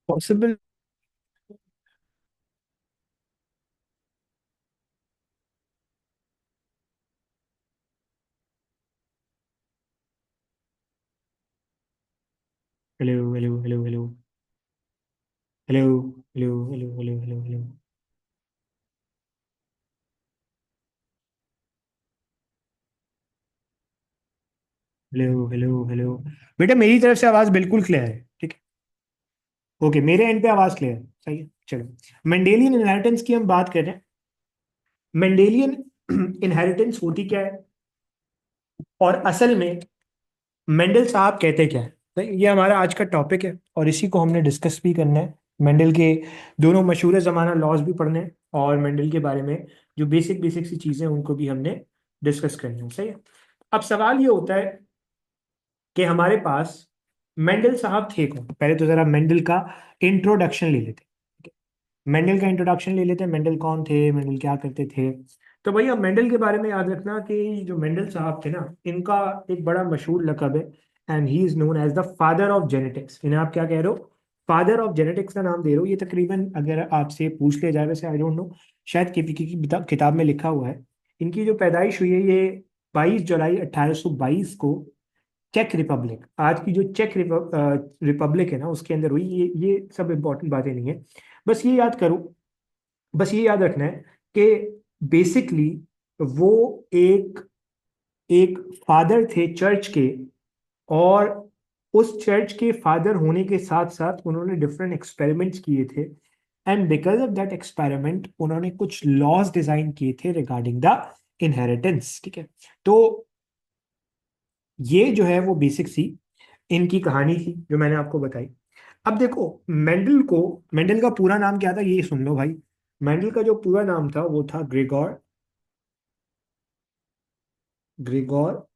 Possible. Hello hello hello hello hello hello hello hello hello hello hello hello hello. बेटा मेरी तरफ से आवाज बिल्कुल क्लियर है, ठीक है। ओके, मेरे एंड पे आवाज क्लियर है, सही है। चलो, मेंडेलियन इनहेरिटेंस की हम बात कर रहे हैं। मेंडेलियन इनहेरिटेंस होती क्या है, और असल में मेंडल साहब कहते क्या है, तो ये हमारा आज का टॉपिक है और इसी को हमने डिस्कस भी करना है। मेंडल के दोनों मशहूर ज़माना लॉज भी पढ़ने हैं, और मेंडल के बारे में जो बेसिक बेसिक सी चीज़ें हैं उनको भी हमने डिस्कस करनी है, सही है। अब सवाल ये होता है कि हमारे पास मेंडल साहब थे कौन। पहले तो जरा मेंडल का इंट्रोडक्शन ले लेते हैं। मेंडल का इंट्रोडक्शन ले लेते हैं, मेंडल कौन थे, मेंडल क्या करते थे। तो भैया मेंडल के बारे में याद रखना कि जो मेंडल साहब थे ना, इनका एक बड़ा मशहूर लकब है, and he is known as the father of genetics. इन्हें आप क्या कह रहे हो, फादर ऑफ जेनेटिक्स का नाम दे रहे हो। ये तकरीबन अगर आपसे पूछ लिया जाए, वैसे आई डोंट नो, शायद केपीके की किताब में लिखा हुआ है। इनकी जो पैदाइश हुई है ये 22 जुलाई 1822 को चेक रिपब्लिक, आज की जो चेक रिपब्लिक है ना, उसके अंदर हुई। ये सब इंपॉर्टेंट बातें नहीं है, बस ये याद करो, बस ये याद रखना है कि बेसिकली वो एक एक फादर थे चर्च के, और उस चर्च के फादर होने के साथ साथ उन्होंने डिफरेंट एक्सपेरिमेंट्स किए थे। And because of that experiment उन्होंने कुछ लॉज डिजाइन किए थे रिगार्डिंग द इनहेरिटेंस, ठीक है। तो ये जो है वो बेसिक सी इनकी कहानी थी जो मैंने आपको बताई। अब देखो, मेंडल का पूरा नाम क्या था ये सुन लो भाई। मेंडल का जो पूरा नाम था वो था Gregor Gregor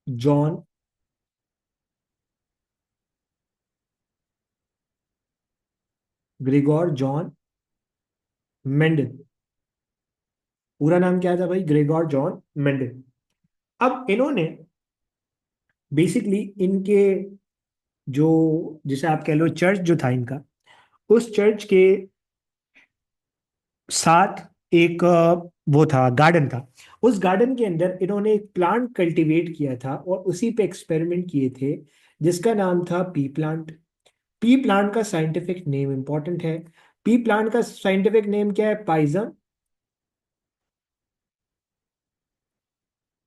John Gregor John Mendel. पूरा नाम क्या था भाई, ग्रेगोर जॉन मेंडल। अब इन्होंने बेसिकली इनके जो, जिसे आप कह लो चर्च जो था इनका, उस चर्च के साथ एक वो था, गार्डन था। उस गार्डन के अंदर इन्होंने एक प्लांट कल्टीवेट किया था और उसी पे एक्सपेरिमेंट किए थे, जिसका नाम था पी प्लांट। पी प्लांट का साइंटिफिक नेम इंपॉर्टेंट है। पी प्लांट का साइंटिफिक नेम क्या है, पाइजम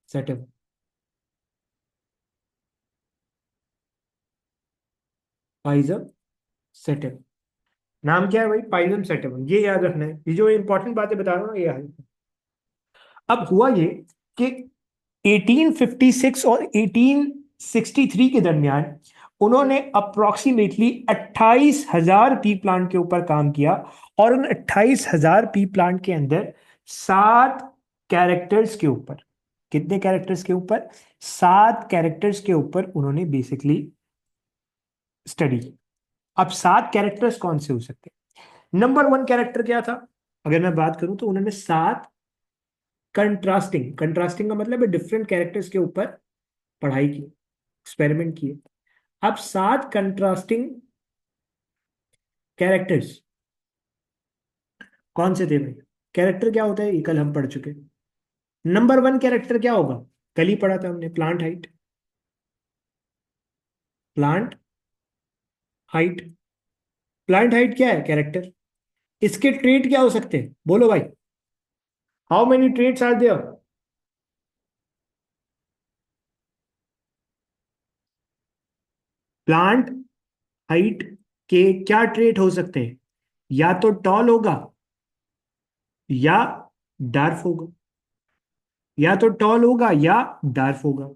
सेटिव। पाइजम सेटिव, नाम क्या है भाई, पाइजम सेटिव। ये याद रखना है, ये जो इंपॉर्टेंट बातें बता रहा हूँ ना, ये याद। अब हुआ ये कि 1856 और 1863 के दरमियान उन्होंने अप्रोक्सीमेटली 28,000 पी प्लांट के ऊपर काम किया, और उन 28,000 पी प्लांट के अंदर 7 कैरेक्टर्स के ऊपर, कितने कैरेक्टर्स के ऊपर, 7 कैरेक्टर्स के ऊपर उन्होंने बेसिकली स्टडी की। अब 7 कैरेक्टर्स कौन से हो सकते हैं। नंबर 1 कैरेक्टर क्या था, अगर मैं बात करूं तो उन्होंने 7 कंट्रास्टिंग, कंट्रास्टिंग का मतलब है डिफरेंट कैरेक्टर्स के ऊपर पढ़ाई की, एक्सपेरिमेंट किए। अब 7 कंट्रास्टिंग कैरेक्टर्स कौन से थे भाई। कैरेक्टर क्या होता है ये कल हम पढ़ चुके। नंबर 1 कैरेक्टर क्या होगा, कल ही पढ़ा था हमने, plant height. Plant height. Plant height क्या है? कैरेक्टर। इसके ट्रेट क्या हो सकते हैं बोलो भाई? How many traits are there? Plant height के क्या ट्रेट हो सकते हैं? या तो टॉल होगा या डार्फ होगा। या तो टॉल होगा या डार्फ होगा।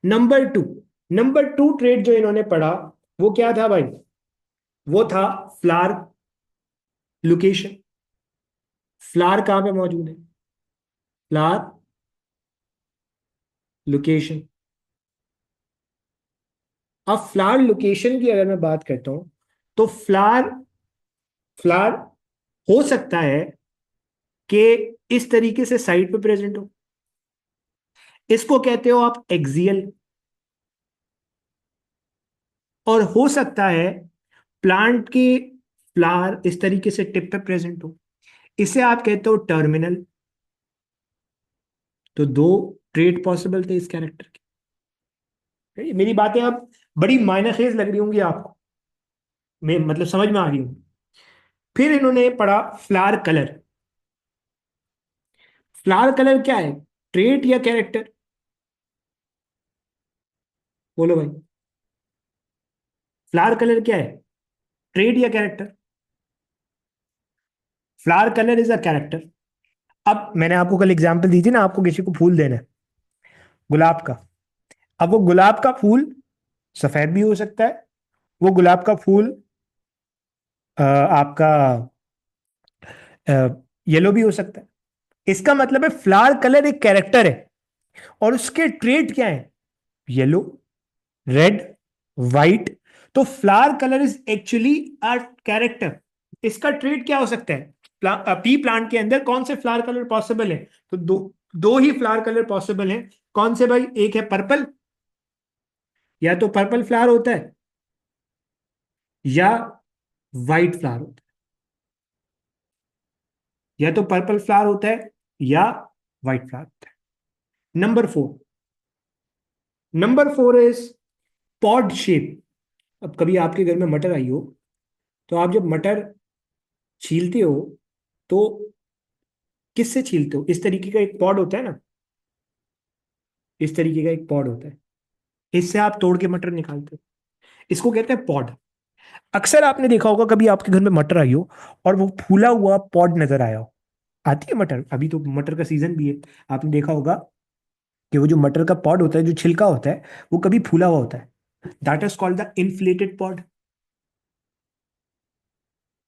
नंबर 2। नंबर 2 ट्रेड जो इन्होंने पढ़ा वो क्या था भाई? वो था फ्लावर लोकेशन। फ्लावर कहां पे मौजूद है? Flower location. अब फ्लावर लोकेशन की अगर मैं बात करता हूं तो फ्लावर फ्लावर हो सकता है कि इस तरीके से साइड पे प्रेजेंट हो। इसको कहते हो आप एक्सियल। और हो सकता है प्लांट के फ्लावर इस तरीके से टिप पे प्रेजेंट हो। इसे आप कहते हो टर्मिनल। तो दो ट्रेड पॉसिबल थे इस कैरेक्टर के। मेरी बातें अब बड़ी माइनर फेज लग रही होंगी आपको, मैं मतलब समझ में आ रही हूँ। फिर इन्होंने पढ़ा फ्लावर कलर। फ्लावर कलर क्या है? ट्रेट या कैरेक्टर? बोलो भाई। फ्लावर कलर क्या है? ट्रेट या character? Flower colour is a character. अब मैंने आपको कल एग्जांपल दी थी ना, आपको किसी को फूल देना है गुलाब का। अब वो गुलाब का फूल सफेद भी हो सकता है, वो गुलाब का फूल आपका येलो भी हो सकता है। इसका मतलब है फ्लावर कलर एक कैरेक्टर है और उसके ट्रेट क्या है? Yellow, red, white. तो flower colour is actually a character. इसका ट्रेट क्या हो सकता है? पी प्लांट के अंदर कौन से फ्लावर कलर पॉसिबल है? तो दो दो ही फ्लावर कलर पॉसिबल है। कौन से भाई? एक है पर्पल, या तो पर्पल फ्लावर होता है या वाइट फ्लावर होता है। या तो पर्पल फ्लावर होता है या व्हाइट फ्लावर होता है। Number 4। Number 4 is pod shape. अब कभी आपके घर में मटर आई हो, तो आप जब मटर छीलते हो तो किससे छीलते हो? इस तरीके का एक पॉड होता है ना, इस तरीके का एक पॉड होता है। इससे आप तोड़ के मटर निकालते हो। इसको कहते हैं पॉड। अक्सर आपने देखा होगा कभी आपके घर में मटर आई हो और वो फूला हुआ पॉड नजर आया हो। आती है मटर, अभी तो मटर का सीजन भी है। आपने देखा होगा कि वो जो मटर का पॉड होता है, जो छिलका होता है, वो कभी फूला हुआ होता है। That is called the inflated pod.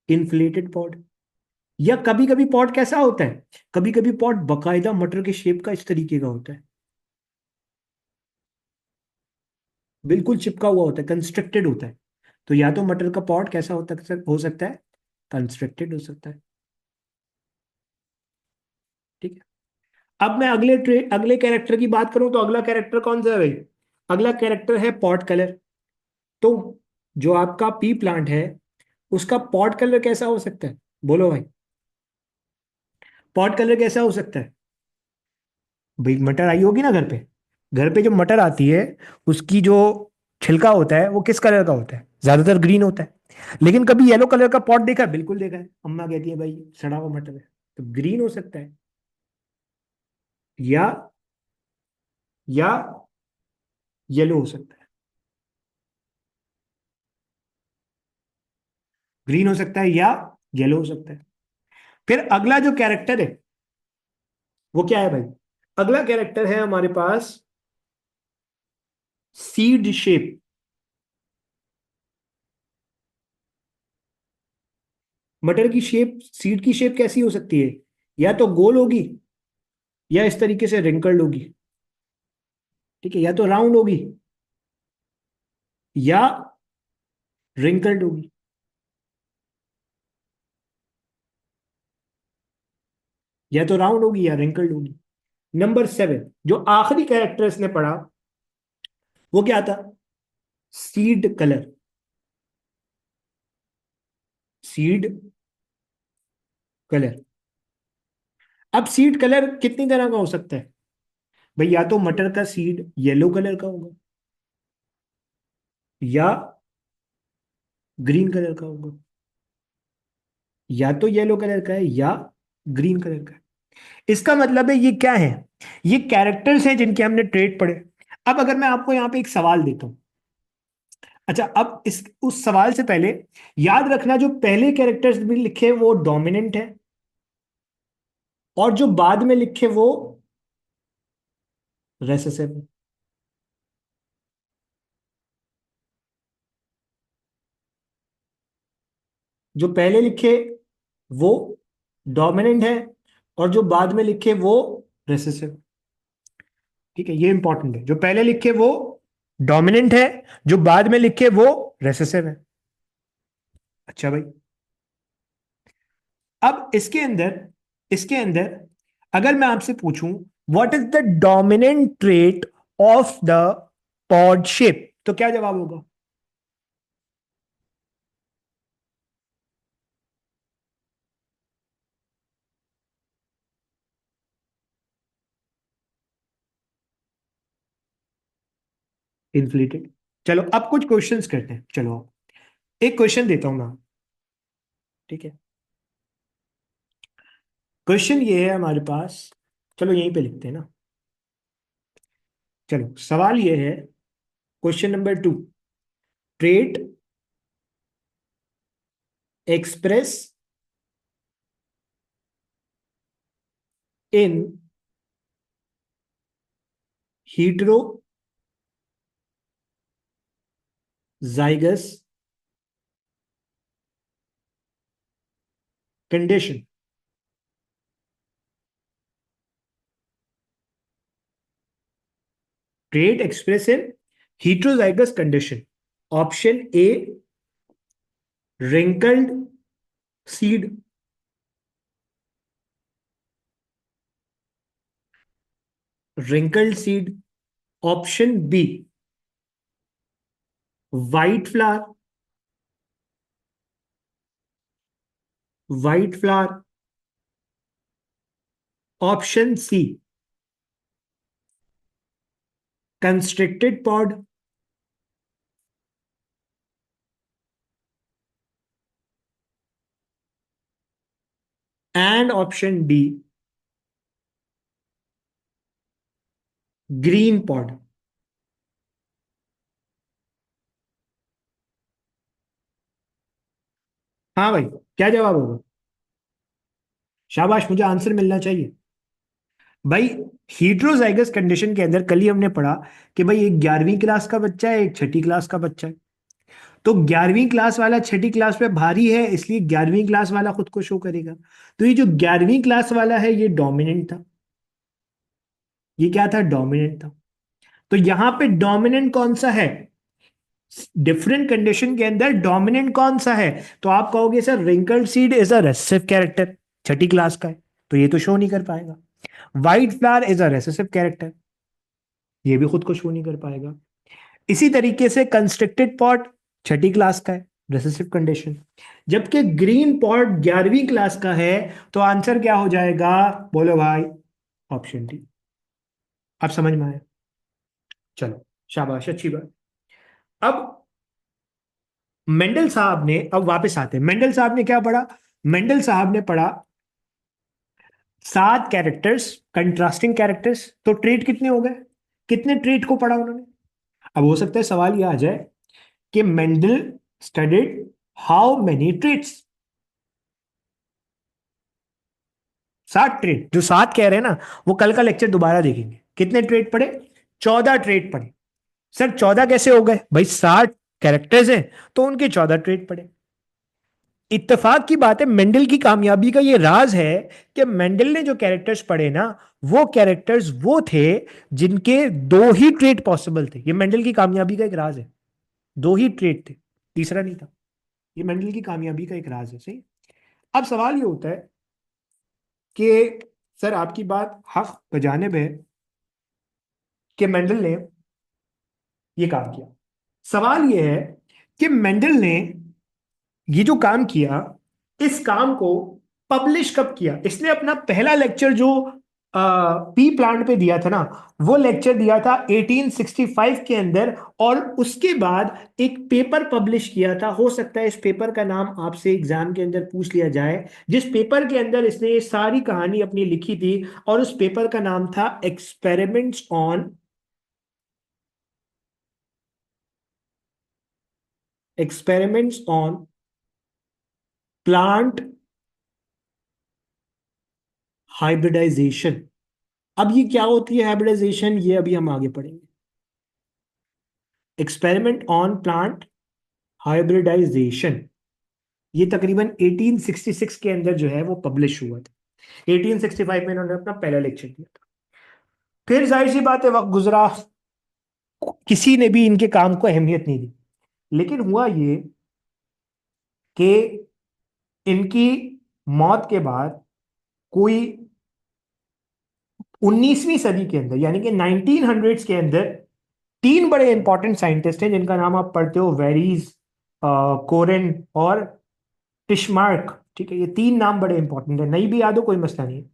Inflated pod. या कभी कभी पॉड कैसा होता है? कभी कभी पॉड बकायदा मटर के शेप का इस तरीके का होता है, बिल्कुल चिपका हुआ होता है, कंस्ट्रक्टेड होता है। तो या तो मटर का पॉड कैसा हो सकता है? कंस्ट्रक्टेड हो सकता है। ठीक है। अब मैं अगले कैरेक्टर की बात करूं तो अगला कैरेक्टर कौन सा है भाई? अगला कैरेक्टर है पॉट कलर। तो जो आपका पी प्लांट है उसका पॉट कलर कैसा हो सकता है? बोलो भाई। पॉट कलर कैसा हो सकता है? भाई मटर आई होगी ना घर पे। घर पे जो मटर आती है उसकी जो छिलका होता है वो किस कलर का होता है? ज्यादातर ग्रीन होता है। लेकिन कभी येलो कलर का पॉट देखा है? बिल्कुल देखा है। अम्मा कहती है भाई सड़ा हुआ मटर है। तो ग्रीन हो सकता है या या येलो हो सकता है। ग्रीन हो सकता है या येलो हो सकता है। फिर अगला जो कैरेक्टर है वो क्या है भाई? अगला कैरेक्टर है हमारे पास सीड शेप। मटर की शेप, सीड की शेप कैसी हो सकती है? या तो गोल होगी या इस तरीके से रिंकल्ड होगी। ठीक है, या तो राउंड होगी या रिंकल्ड होगी। या तो राउंड होगी या रिंकल्ड होगी। नंबर 7 जो आखिरी कैरेक्टर इसने पढ़ा वो क्या था? Seed colour. Seed colour. अब सीड कलर कितनी तरह का हो सकता है भाई? या तो मटर का सीड येलो कलर का होगा, या ग्रीन कलर का होगा, या तो येलो कलर का है या ग्रीन कलर का है। इसका मतलब है ये क्या है, ये कैरेक्टर्स हैं जिनके हमने ट्रेट पढ़े। अब अगर मैं आपको यहां पे एक सवाल देता हूं, अच्छा अब इस उस सवाल से पहले याद रखना जो पहले कैरेक्टर्स भी लिखे वो डोमिनेंट है, और जो बाद में लिखे वो रेसेसिव है। जो पहले लिखे वो डोमिनेंट है, और जो बाद में लिखे वो रेसेसिव। ठीक है, ये इंपॉर्टेंट है, जो पहले लिखे वो डोमिनेंट है, जो बाद में लिखे वो रेसेसिव है। अच्छा भाई, अब इसके अंदर अगर मैं आपसे पूछूं what is the dominant trait of the pod shape, तो क्या जवाब होगा? इन्फ्लेटेड। चलो अब कुछ क्वेश्चंस करते हैं, चलो एक क्वेश्चन देता हूं मैं। ठीक है, क्वेश्चन ये है हमारे पास, चलो यहीं पे लिखते हैं ना। चलो सवाल ये है, question number 2, trait express in heterozygous condition. Trait express in heterozygous condition। Option A wrinkled seed, wrinkled seed. Option B white flower, white flower. Option C constricted pod, and option D green pod. हाँ भाई, क्या जवाब होगा? शाबाश, मुझे answer मिलना चाहिए भाई। हीट्रोजाइगस कंडीशन के अंदर कल ही हमने पढ़ा कि भाई एक 11वीं क्लास का बच्चा है, एक छठी क्लास का बच्चा है। तो 11वीं क्लास वाला छठी क्लास पे भारी है, इसलिए 11वीं क्लास वाला खुद को शो करेगा। तो ये जो 11वीं क्लास वाला है ये डोमिनेंट था, ये क्या था? डोमिनेंट था। तो यहां पे डोमिनेंट कौन सा है? डिफरेंट कंडीशन के अंदर डोमिनेंट कौन सा है? तो आप कहोगे sir wrinkled seed is a recessive character, Chhathi class का है, तो ये तो शो नहीं कर पाएगा। White flower is a recessive character, ये भी खुद को शो नहीं कर पाएगा। इसी तरीके से कंस्ट्रक्टेड पॉट छठी क्लास का है, रिसेसिव कंडीशन। जबकि ग्रीन पॉट 11वीं क्लास का है, तो आंसर क्या हो जाएगा? बोलो भाई। Option D. आप समझ में आया? चलो शाबाश, अच्छी बात। अब मेंडल साहब ने, अब वापस आते हैं, मेंडल साहब ने क्या पढ़ा? मेंडल साहब ने पढ़ा 7 कैरेक्टर्स, कंट्रास्टिंग कैरेक्टर्स। तो ट्रेट कितने हो गए? कितने ट्रेट को पढ़ा उन्होंने? अब हो सकता है सवाल यह आ जाए कि Mendel studied how many traits. 7 trait, जो 7 कह रहे हैं ना, वो कल का लेक्चर दोबारा देखेंगे। कितने ट्रेट पढ़े? 14 ट्रेट पढ़े। सर 14 कैसे हो गए भाई? 60 कैरेक्टर्स हैं तो उनके 14 ट्रेट पढ़े। इत्तेफाक की बात है, मेंडल की कामयाबी का ये राज है कि मेंडल ने जो कैरेक्टर्स पढ़े ना, वो कैरेक्टर्स वो थे जिनके 2 ही ट्रेट पॉसिबल थे। ये मेंडल की कामयाबी का एक राज है, 2 ही ट्रेट थे, तीसरा नहीं था। ये मेंडल की कामयाबी का एक राज है, सही। अब सवाल ये होता है कि सर आपकी बात हक बजानिब है कि मेंडल ने ये काम किया। सवाल ये है कि मेंडल ने ये जो काम किया, इस काम को पब्लिश कब किया? इसने अपना पहला लेक्चर जो पी प्लांट पे दिया था ना, वो लेक्चर दिया था 1865 के अंदर। और उसके बाद एक पेपर पब्लिश किया था, हो सकता है इस पेपर का नाम आपसे एग्जाम के अंदर पूछ लिया जाए, जिस पेपर के अंदर इसने ये सारी कहानी अपनी लिखी थी। और उस पेपर का नाम था एक्सपेरिमेंट्स ऑन प्लांट हाइब्रिडाइजेशन। अब ये क्या होती है हाइब्रिडाइजेशन, ये अभी हम आगे पढ़ेंगे। एक्सपेरिमेंट ऑन प्लांट हाइब्रिडाइजेशन, ये तकरीबन 1866 के अंदर जो है वो पब्लिश हुआ था। 1865 में इन्होंने अपना पहला लेक्चर दिया था। फिर जाहिर सी बात है वक्त गुजरा, किसी ने भी इनके काम को अहमियत नहीं दी। लेकिन हुआ ये कि इनकी मौत के बाद कोई 19वीं सदी के अंदर, यानी कि 1900s के अंदर, तीन बड़े इंपॉर्टेंट साइंटिस्ट हैं जिनका नाम आप पढ़ते हो, वेरीज, कोरेन और टिशमार्क। ठीक है, ये तीन नाम बड़े इंपॉर्टेंट है, नहीं भी याद हो कोई मसला नहीं है।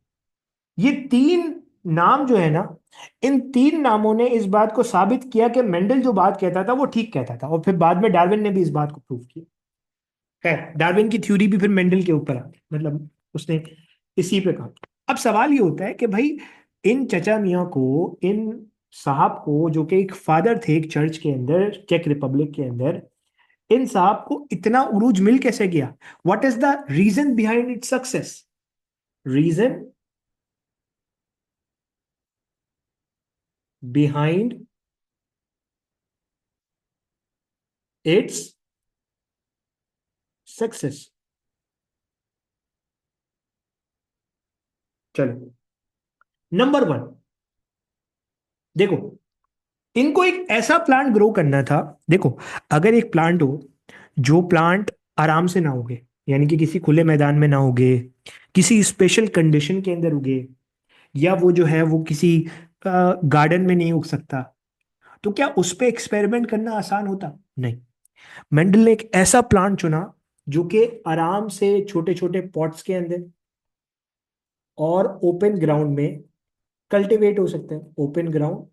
ये तीन नाम जो है ना, इन तीन नामों ने इस बात को साबित किया कि मेंडल जो बात कहता था वो ठीक कहता था। और फिर बाद में डार्विन ने भी इस बात को प्रूव किया। है, डार्विन की थ्योरी भी फिर मेंडल के ऊपर आ गई, मतलब उसने इसी पे कहा। अब सवाल ये होता है कि भाई इन चचा मियाँ को, इन साहब को, जो कि एक फादर थे एक चर्च के अंदर, चेक रिपब्लिक के अंदर, इन साहब को इतना उरूज मिल कैसे गया? What is the reason behind its success? Reason behind its success. चलो, नंबर वन, देखो, इनको एक ऐसा प्लांट ग्रो करना था। देखो, अगर एक प्लांट हो, जो प्लांट आराम से ना उगे, यानी कि किसी खुले मैदान में ना उगे, किसी स्पेशल कंडीशन के अंदर उगे, या वो जो है वो किसी गार्डन में नहीं उग सकता, तो क्या उस पे एक्सपेरिमेंट करना आसान होता? नहीं। मेंडल ने एक ऐसा प्लांट चुना जो कि आराम से छोटे छोटे पॉट्स के अंदर और ओपन ग्राउंड में कल्टीवेट हो सकता है। Open ground,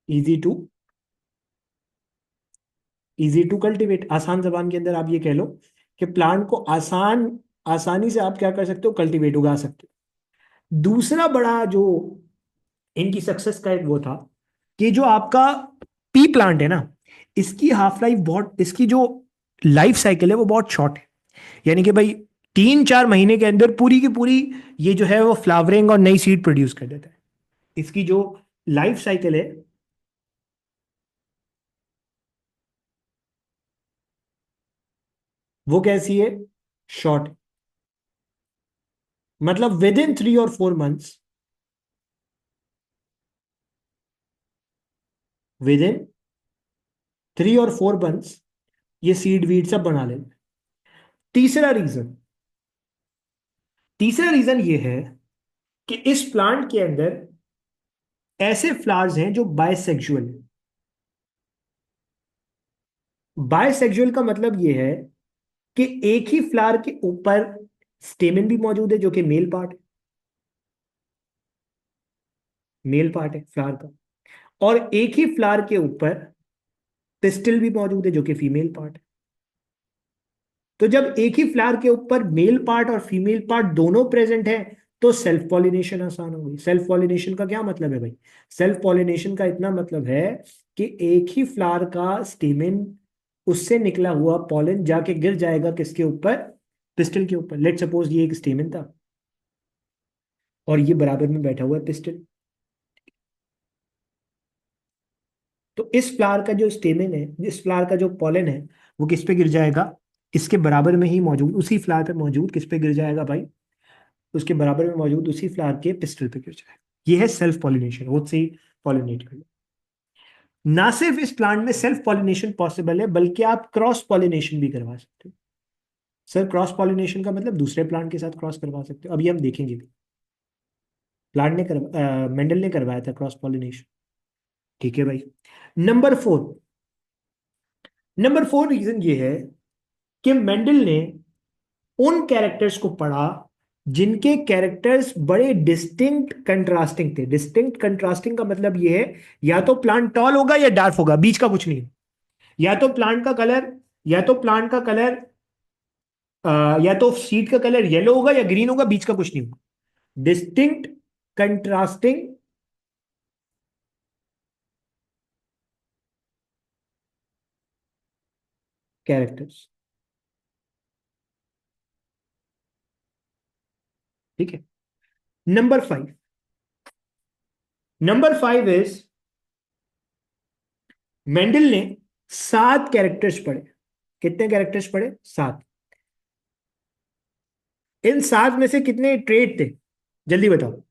easy to easy to cultivate, आसान जबान के अंदर आप ये कह लो कि प्लांट को आसानी से आप क्या कर सकते हो, कल्टीवेट, उगा सकते हो। दूसरा बड़ा जो इनकी सक्सेस का एक वो था कि जो आपका पी प्लांट है ना, इसकी हाफ लाइफ बहुत, इसकी जो लाइफ साइकिल है वो बहुत शॉर्ट है। यानी कि भाई 3-4 महीने के अंदर पूरी की पूरी ये जो है वो फ्लावरिंग और नई सीड प्रोड्यूस कर देता है। इसकी जो लाइफ साइकिल है वो कैसी है? शॉर्ट। मतलब विद इन 3 और 4 मंथ्स, विद इन 3 और 4 मंथ्स ये सीड वीड सब बना लेते हैं। तीसरा रीजन तीसरा रीजन ये है कि इस प्लांट के अंदर ऐसे फ्लावर्स हैं जो बायसेक्सुअल है। बायसेक्सुअल का मतलब ये है कि एक ही फ्लावर के ऊपर स्टेमिन भी मौजूद है जो कि मेल पार्ट है फ्लावर का, और एक ही फ्लावर के ऊपर पिस्टिल भी मौजूद है जो कि फीमेल पार्ट है। तो जब एक ही फ्लावर के ऊपर मेल पार्ट और फीमेल पार्ट दोनों प्रेजेंट है, तो सेल्फ पॉलिनेशन आसान हो गई। सेल्फ पॉलिनेशन का क्या मतलब है भाई? सेल्फ पॉलिनेशन का इतना मतलब है कि एक ही फ्लावर का स्टेमिन, उससे निकला हुआ पॉलन जाके गिर जाएगा किसके ऊपर? पिस्टल के ऊपर। लेट सपोज ये एक स्टेमिन था और ये बराबर में बैठा हुआ है पिस्टल। तो इस फ्लावर का जो स्टेमिन है, इस फ्लावर का जो पॉलन है, वो किस पे गिर जाएगा? इसके बराबर में ही मौजूद उसी फ्लावर पे मौजूद किस पे गिर जाएगा भाई? उसके बराबर में मौजूद उसी फ्लावर के पिस्टल पे गिर जाएगा। ये है सेल्फ पॉलिनेशन, खुद से ही पॉलिनेट करना। ना सिर्फ इस प्लांट में सेल्फ पॉलिनेशन पॉसिबल है, बल्कि आप क्रॉस पॉलिनेशन भी करवा सकते हो। सर, क्रॉस पॉलिनेशन का मतलब दूसरे प्लांट के साथ क्रॉस करवा सकते हो, अभी हम देखेंगे भी। मेंडल ने करवाया था क्रॉस पॉलिनेशन। ठीक है भाई। Number four number four reason ये है कि मेंडल ने उन कैरेक्टर्स को पढ़ा जिनके कैरेक्टर्स बड़े डिस्टिंक्ट कंट्रास्टिंग थे। डिस्टिंक्ट कंट्रास्टिंग का मतलब ये है, या तो प्लांट टॉल होगा या डार्क होगा, बीच का कुछ नहीं। या तो प्लांट का कलर या तो प्लांट का कलर या तो सीड का कलर येलो होगा या ग्रीन होगा, बीच का कुछ नहीं होगा। Distinct contrasting characters. ठीक है। नंबर 5, नंबर 5 इज, मेंडल ने 7 कैरेक्टर्स पढ़े। कितने कैरेक्टर्स पढ़े? 7। इन 7 में से कितने ट्रेट थे? जल्दी बताओ।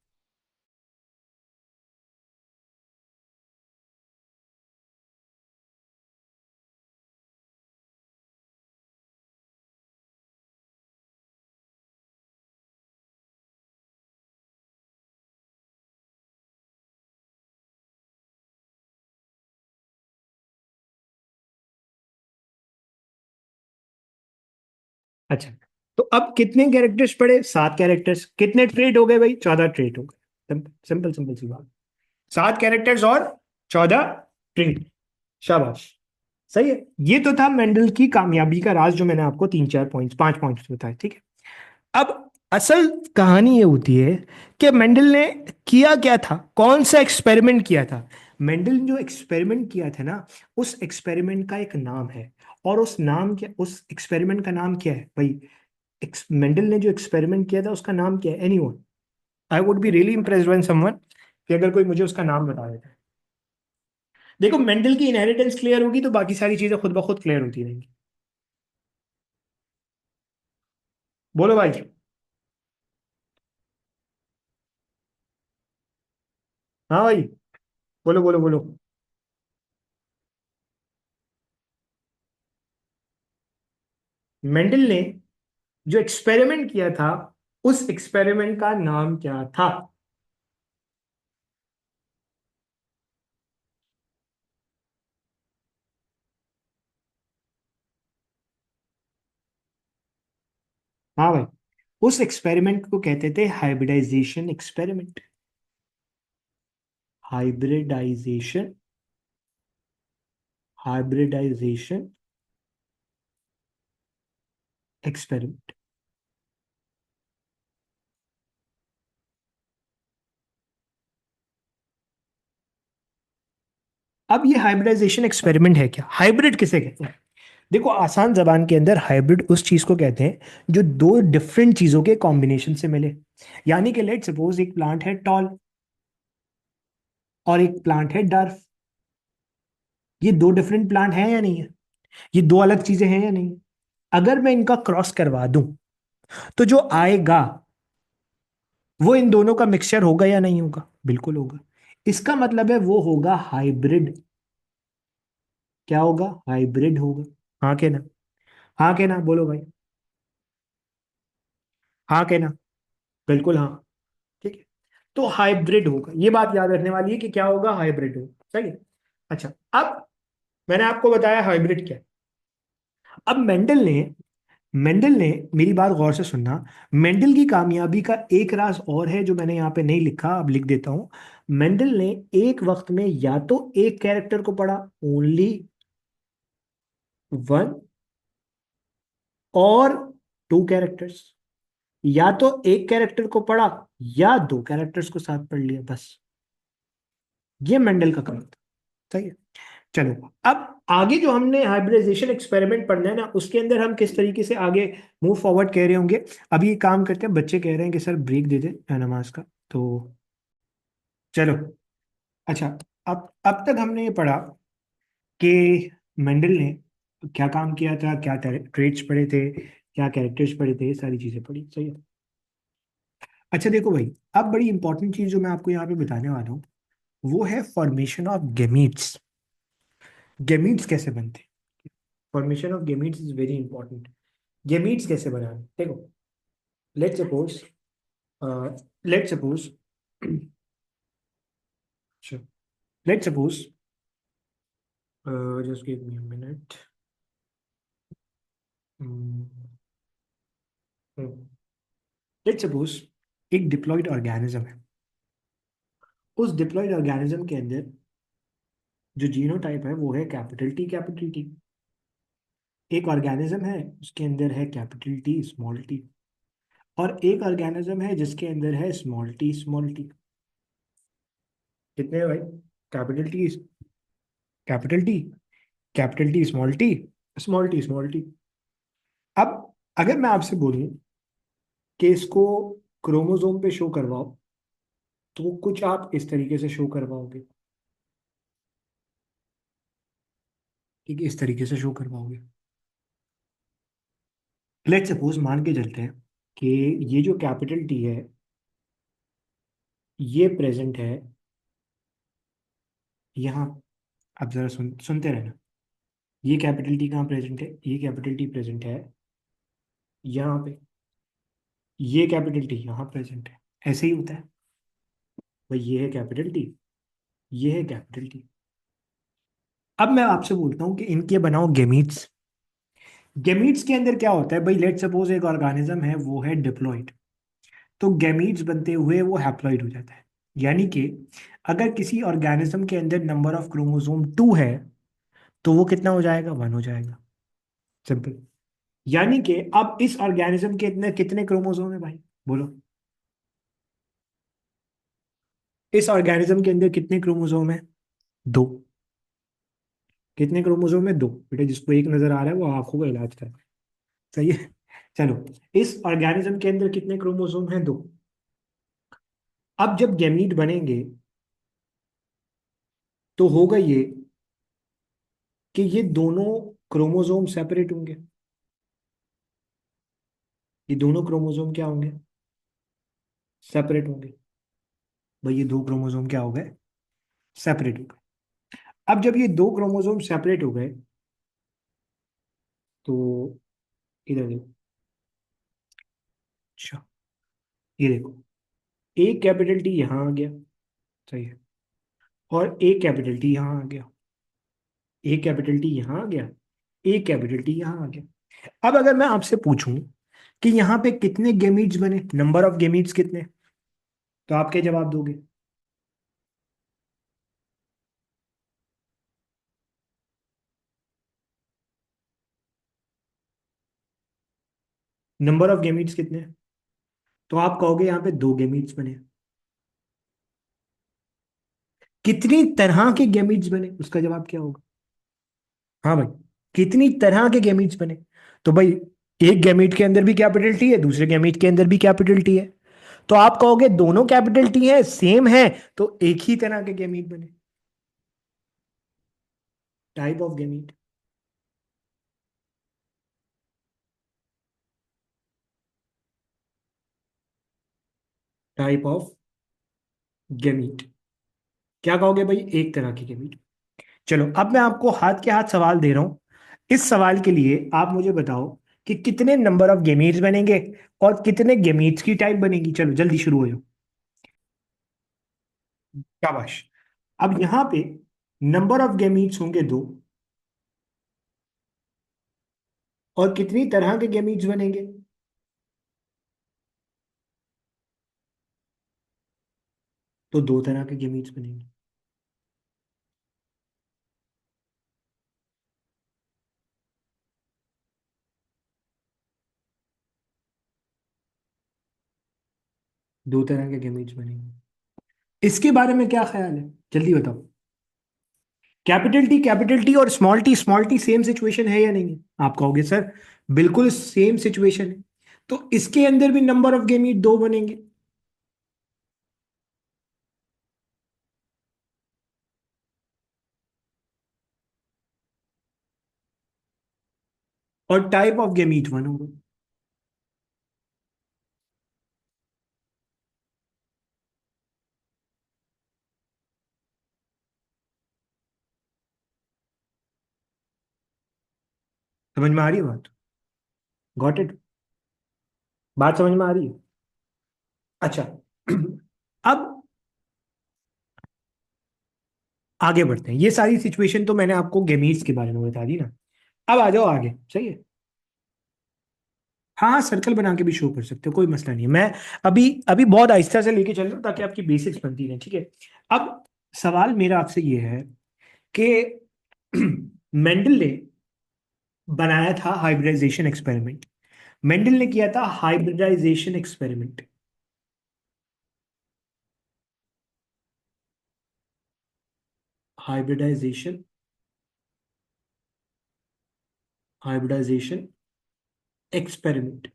अच्छा, तो अब कितने कैरेक्टर्स पढ़े? 7 कैरेक्टर्स। कितने ट्रेट हो गए भाई? 14 ट्रेट हो गए। सिंपल सिंपल सी बात। 7 कैरेक्टर्स और 14 ट्रेट। शाबाश। सही है। ये तो था मेंडल की कामयाबी का राज, जो मैंने आपको 3-4 पॉइंट्स 5 पॉइंट्स बताए। ठीक है। अब असल कहानी ये होती है कि मेंडल ने किया क्या था, कौन सा एक्सपेरिमेंट किया था। मेंडल ने जो एक्सपेरिमेंट किया था ना, उस एक्सपेरिमेंट का एक नाम है। और उस एक्सपेरिमेंट का नाम क्या है भाई? मेंडल ने जो एक्सपेरिमेंट किया था उसका नाम क्या है? Anyone? I would be really impressed when someone, कि अगर कोई मुझे उसका नाम बता देता है। देखो, मेंडल की इनहेरिटेंस क्लियर होगी तो बाकी सारी चीजें खुद ब खुद क्लियर होती रहेंगी। बोलो भाई। हाँ भाई, बोलो बोलो बोलो। मेंडल ने जो एक्सपेरिमेंट किया था, उस एक्सपेरिमेंट का नाम क्या था? हाँ भाई, उस एक्सपेरिमेंट को कहते थे hybridisation experiment. Hybridisation, hybridisation experiment. अब ये हाइब्रिडाइजेशन एक्सपेरिमेंट है क्या? हाइब्रिड किसे कहते हैं? देखो, आसान जबान के अंदर हाइब्रिड उस चीज को कहते हैं जो दो डिफरेंट चीजों के कॉम्बिनेशन से मिले। यानी कि लेट सपोज एक प्लांट है टॉल और एक प्लांट है डर्फ। ये दो डिफरेंट प्लांट हैं या नहीं है? ये दो अलग चीजें हैं या नहीं? अगर मैं इनका क्रॉस करवा दूं तो जो आएगा वो इन दोनों का मिक्सचर होगा या नहीं होगा? बिल्कुल होगा। इसका मतलब है वो होगा हाइब्रिड। क्या होगा? हाइब्रिड होगा। हाँ के ना? हाँ के ना? बोलो भाई। हाँ के ना? बिल्कुल हाँ। ठीक है। तो हाइब्रिड होगा, ये बात याद रखने वाली है कि क्या होगा? हाइब्रिड होगा। सही है। अच्छा, अब मैंने आपको बताया हाइब्रिड क्या है। अब मेंडल ने मेरी बात गौर से सुनना। मेंडल की कामयाबी का एक राज और है जो मैंने यहाँ पे नहीं लिखा, अब लिख देता हूँ। मेंडल ने एक वक्त में या तो एक कैरेक्टर को पढ़ा, ओनली वन, और 2 कैरेक्टर्स। या तो एक कैरेक्टर को पढ़ा या 2 कैरेक्टर्स को साथ पढ़ लिया, बस। ये मेंडल का काम था। सही है। चलो, अब आगे जो हमने हाइब्रिडाइजेशन एक्सपेरिमेंट पढ़ना है ना, उसके अंदर हम किस तरीके से आगे मूव फॉरवर्ड कह रहे होंगे। अभी ये काम करते हैं, बच्चे कह रहे हैं कि सर ब्रेक दे दे नमाज का, तो चलो। अच्छा, अब तक हमने ये पढ़ा कि मेंडल ने क्या काम किया था, क्या ट्रेड्स पढ़े थे, क्या कैरेक्टर्स पढ़े थे, ये सारी चीजें पढ़ी। सही है। अच्छा देखो भाई, अब बड़ी इंपॉर्टेंट चीज जो मैं आपको यहाँ पे बताने वाला हूँ, वो है फॉर्मेशन ऑफ गेमीट्स। गेमीट्स कैसे बनते हैं? Formation of gametes is very important. Gametes कैसे बनाए? देखो, let suppose, let suppose let suppose, just give me a minute. Let's suppose एक डिप्लॉयड ऑर्गेनिज्म है। उस डिप्लॉयड ऑर्गेनिज्म के अंदर जो जीनोटाइप है वो है कैपिटल टी कैपिटल टी। एक ऑर्गेनिज्म है उसके अंदर है कैपिटल टी स्मॉल टी, और एक ऑर्गेनिज्म है जिसके अंदर है स्मॉल टी। कितने हैं भाई? Capital T, capital T, capital T small T, small T small T. अब अगर मैं आपसे बोलूं कि इसको क्रोमोसोम पे शो करवाओ, तो वो कुछ आप इस तरीके से शो करवाओगे। ठीक है, इस तरीके से शो करवाओगे। लेट सपोज मान के चलते हैं कि ये जो कैपिटल टी है ये प्रेजेंट है यहाँ। अब जरा सुनते रहना। ये कैपिटल टी कहाँ प्रेजेंट है? ये कैपिटल टी प्रेजेंट है यहाँ पे। ये कैपिटल टी यहाँ प्रेजेंट है। ऐसे ही होता है भाई। ये है कैपिटल टी, ये है कैपिटल टी। अब मैं आपसे बोलता हूँ कि इनके बनाओ गेमीट्स। गेमीट्स के अंदर क्या होता है भाई? लेट सपोज एक ऑर्गेनिज्म है वो है डिप्लॉइड, तो गैमीट्स बनते हुए वो हैप्लॉइड हो जाता है। यानी कि अगर किसी ऑर्गेनिज्म के अंदर नंबर ऑफ क्रोमोसोम 2 है तो वो कितना हो जाएगा? 1 हो जाएगा। सिंपल। यानी कि अब इस ऑर्गेनिज्म के इतने कितने क्रोमोसोम है भाई? बोलो। इस ऑर्गेनिज्म के अंदर कितने क्रोमोसोम है? 2। कितने क्रोमोसोम है? 2। बेटा जिसको एक नजर आ रहा है वो आंखों का इलाज कर रहा है। सही है। चलो, इस ऑर्गेनिज्म के अंदर कितने क्रोमोसोम है? 2। अब जब गैमीट बनेंगे तो होगा ये कि ये दोनों क्रोमोसोम सेपरेट होंगे। ये दोनों क्रोमोसोम क्या होंगे? सेपरेट होंगे। भाई ये दो क्रोमोसोम क्या हो गए? सेपरेट हो गए। अब जब ये दो क्रोमोसोम सेपरेट हो गए तो इधर देखो। अच्छा, ये देखो, एक कैपिटल टी यहां आ गया। सही है। और एक कैपिटल टी यहां आ गया। एक कैपिटल टी यहां आ गया। एक कैपिटल टी यहां आ गया। अब अगर मैं आपसे पूछूं कि यहाँ पे कितने गेमीट्स बने, नंबर ऑफ गेमीट्स कितने, तो आप क्या जवाब दोगे? नंबर ऑफ गेमीट्स कितने? तो आप कहोगे यहाँ पे दो गेमीट्स बने। कितनी तरह के गेमीट्स बने, उसका जवाब क्या होगा? हाँ भाई, कितनी तरह के गैमीट्स बने। तो भाई एक गैमीट के अंदर भी कैपिटल टी है, दूसरे गैमीट के अंदर भी कैपिटल टी है। तो आप कहोगे दोनों कैपिटल टी है, सेम है, तो एक ही तरह के गैमीट बने। Type of gamete. Type of gamete. क्या कहोगे भाई? एक तरह के गैमीट। चलो, अब मैं आपको हाथ के हाथ सवाल दे रहा हूं। इस सवाल के लिए आप मुझे बताओ कि कितने नंबर ऑफ गैमीट्स बनेंगे और कितने गैमीट्स की टाइप बनेगी। चलो जल्दी शुरू हो जाओ। शाबाश। अब यहां पे नंबर ऑफ गैमीट्स होंगे 2, और कितनी तरह के गैमीट्स बनेंगे? तो 2 तरह के गैमीट्स बनेंगे। 2 तरह के गैमीट्स बनेंगे। इसके बारे में क्या ख्याल है? जल्दी बताओ। कैपिटल टी और स्मॉल टी सेम सिचुएशन है या नहीं है? आप कहोगे सर बिल्कुल सेम सिचुएशन है। तो इसके अंदर भी नंबर ऑफ गैमीट 2 बनेंगे। और टाइप ऑफ गैमीट 1 होगा। समझ में आ रही है बात? Got it? बात समझ में आ रही है? अच्छा। अब आगे बढ़ते हैं। ये सारी सिचुएशन तो मैंने आपको गैमीट्स के बारे में बता दी ना। अब आ जाओ आगे। सही है। हाँ, सर्कल बना के भी शो कर सकते हो, कोई मसला नहीं है। मैं अभी अभी बहुत आहिस्ता से लेके चल रहा हूँ ताकि आपकी बेसिक्स बनती रहें, ठीक है। अब सवाल मेरा आपसे ये है कि मेंडल ने बनाया था हाइब्रिडाइजेशन एक्सपेरिमेंट। मेंडल ने किया था hybridisation experiment. Hybridisation hybridisation experiment.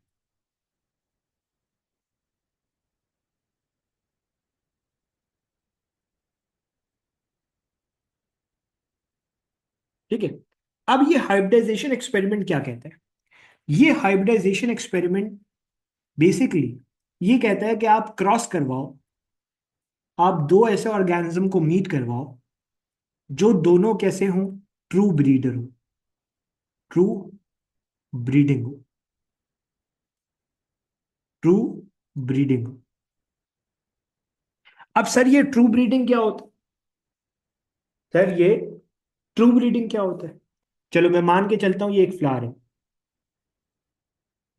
ठीक है। अब ये हाइब्रिडाइजेशन एक्सपेरिमेंट क्या कहता है? ये हाइब्रिडाइजेशन एक्सपेरिमेंट बेसिकली ये कहता है कि आप क्रॉस करवाओ, आप दो ऐसे ऑर्गेनिज्म को मीट करवाओ जो दोनों कैसे हों, ट्रू ब्रीडर हो, ट्रू ब्रीडिंग हो, ट्रू ब्रीडिंग हो। अब सर ये ट्रू ब्रीडिंग क्या होता है? सर ये ट्रू ब्रीडिंग क्या होता है? चलो मैं मान के चलता हूं ये एक फ्लावर है।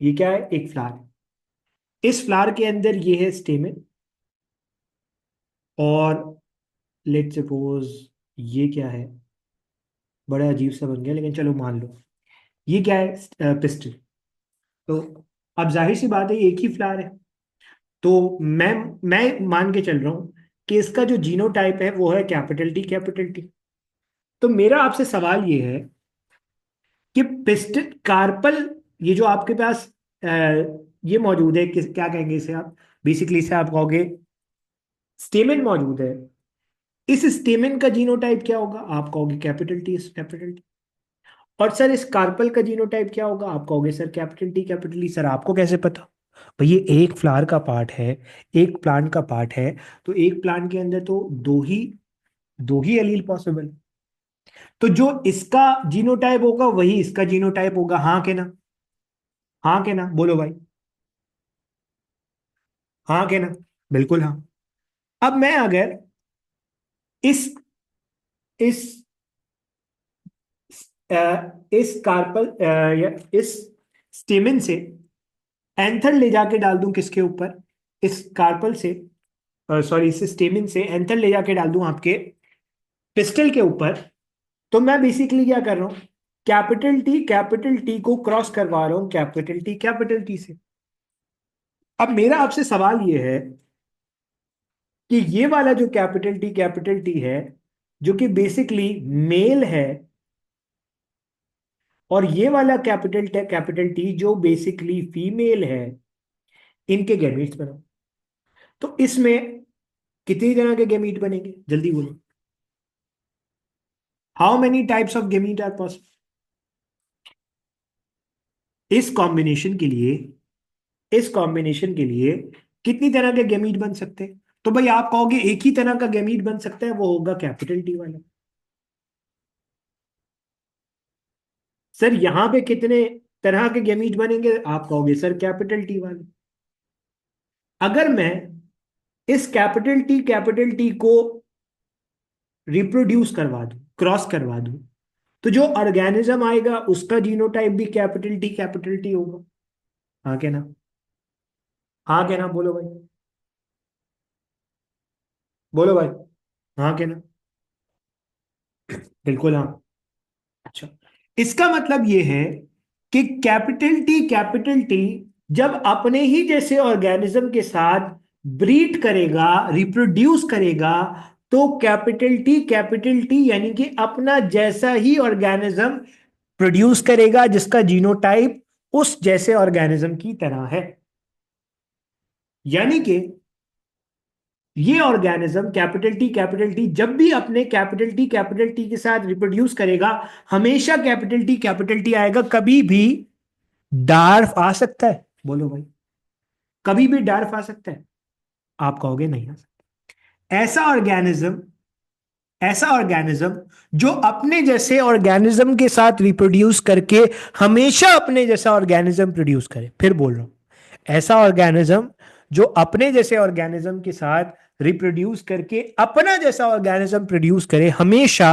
ये क्या है? एक फ्लावर है। इस फ्लावर के अंदर ये है स्टेमन, और लेट सपोज ये क्या है? बड़ा अजीब सा बन गया, लेकिन चलो मान लो ये क्या है? पिस्टल। तो अब जाहिर सी बात है ये एक ही फ्लावर है। तो मैं मान के चल रहा हूं कि इसका जो जीनोटाइप है वो है कैपिटल टी, कैपिटल टी। तो मेरा आपसे सवाल ये है कि पिस्टल कार्पल, ये जो आपके पास अ, ये मौजूद है, क्या कहेंगे इसे आप? बेसिकली इसे आप कहोगे स्टेमेन मौजूद है। इस स्टेमेन का जीनोटाइप क्या होगा? आप कहोगे कैपिटल टी, कैपिटल टी। और सर इस कार्पल का जीनोटाइप क्या होगा? आप कहोगे sir capital T, capital T. Sir आपको कैसे पता? भाई ये एक फ्लावर का पार्ट है, एक प्लांट का पार्ट है। तो एक प्लांट के अंदर तो दो ही एलील पॉसिबल। तो जो इसका जीनोटाइप होगा वही इसका जीनोटाइप होगा। हाँ के ना? हाँ के ना? बोलो भाई। हाँ के ना? बिल्कुल हाँ। अब मैं अगर इस इस इस कार्पल या इस स्टेमिन से एंथर ले जाके डाल दूं किसके ऊपर? इस कार्पल से, सॉरी, इस स्टेमिन से एंथर ले जाके डाल दूं आपके पिस्टल के ऊपर। तो मैं बेसिकली क्या कर रहा हूं? कैपिटल टी को क्रॉस करवा रहा हूं कैपिटल टी से। अब मेरा आपसे सवाल यह है कि ये वाला जो कैपिटल टी है, जो कि बेसिकली मेल है, और ये वाला कैपिटल टी जो बेसिकली फीमेल है, इनके गैमीट्स बनाओ। तो इसमें कितनी तरह के गैमीट बनेंगे? जल्दी बोलो। How many types of gamete are possible? इस कॉम्बिनेशन के लिए इस कॉम्बिनेशन के लिए कितनी तरह के गैमीट बन सकते हैं? तो भाई आप कहोगे एक ही तरह का गैमीट बन सकता है, वो होगा कैपिटल टी वाला। सर यहां पे कितने तरह के गैमीट बनेंगे? आप कहोगे सर कैपिटल टी वाले। अगर मैं इस कैपिटल टी को रिप्रोड्यूस करवा दूं, क्रॉस करवा दूं, तो जो ऑर्गेनिज्म आएगा उसका जीनोटाइप भी कैपिटल टी होगा। हाँ क्या ना? हाँ क्या ना? बोलो भाई। बोलो भाई। हाँ क्या ना? बिल्कुल हाँ। अच्छा, इसका मतलब ये है कि कैपिटल टी जब अपने ही जैसे ऑर्गेनिज्म के साथ ब्रीड करेगा, रिप्रोड्यूस करेगा, तो कैपिटल टी यानी कि अपना जैसा ही ऑर्गेनिज्म प्रोड्यूस करेगा जिसका जीनोटाइप उस जैसे ऑर्गेनिज्म की तरह है। यानी कि ये ऑर्गेनिज्म कैपिटल टी जब भी अपने कैपिटल टी के साथ रिप्रोड्यूस करेगा, हमेशा कैपिटल टी आएगा। कभी भी डार्फ आ सकता है? बोलो भाई। कभी भी डार्फ आ सकता है? आप कहोगे नहीं आ सकता। ऐसा ऑर्गेनिज्म जो अपने जैसे ऑर्गेनिज्म के साथ रिप्रोड्यूस करके हमेशा अपने जैसा ऑर्गेनिज्म प्रोड्यूस करे। फिर बोल रहा हूं, ऐसा ऑर्गेनिज्म जो अपने जैसे ऑर्गेनिज्म के साथ रिप्रोड्यूस करके अपना जैसा ऑर्गेनिज्म प्रोड्यूस करे हमेशा,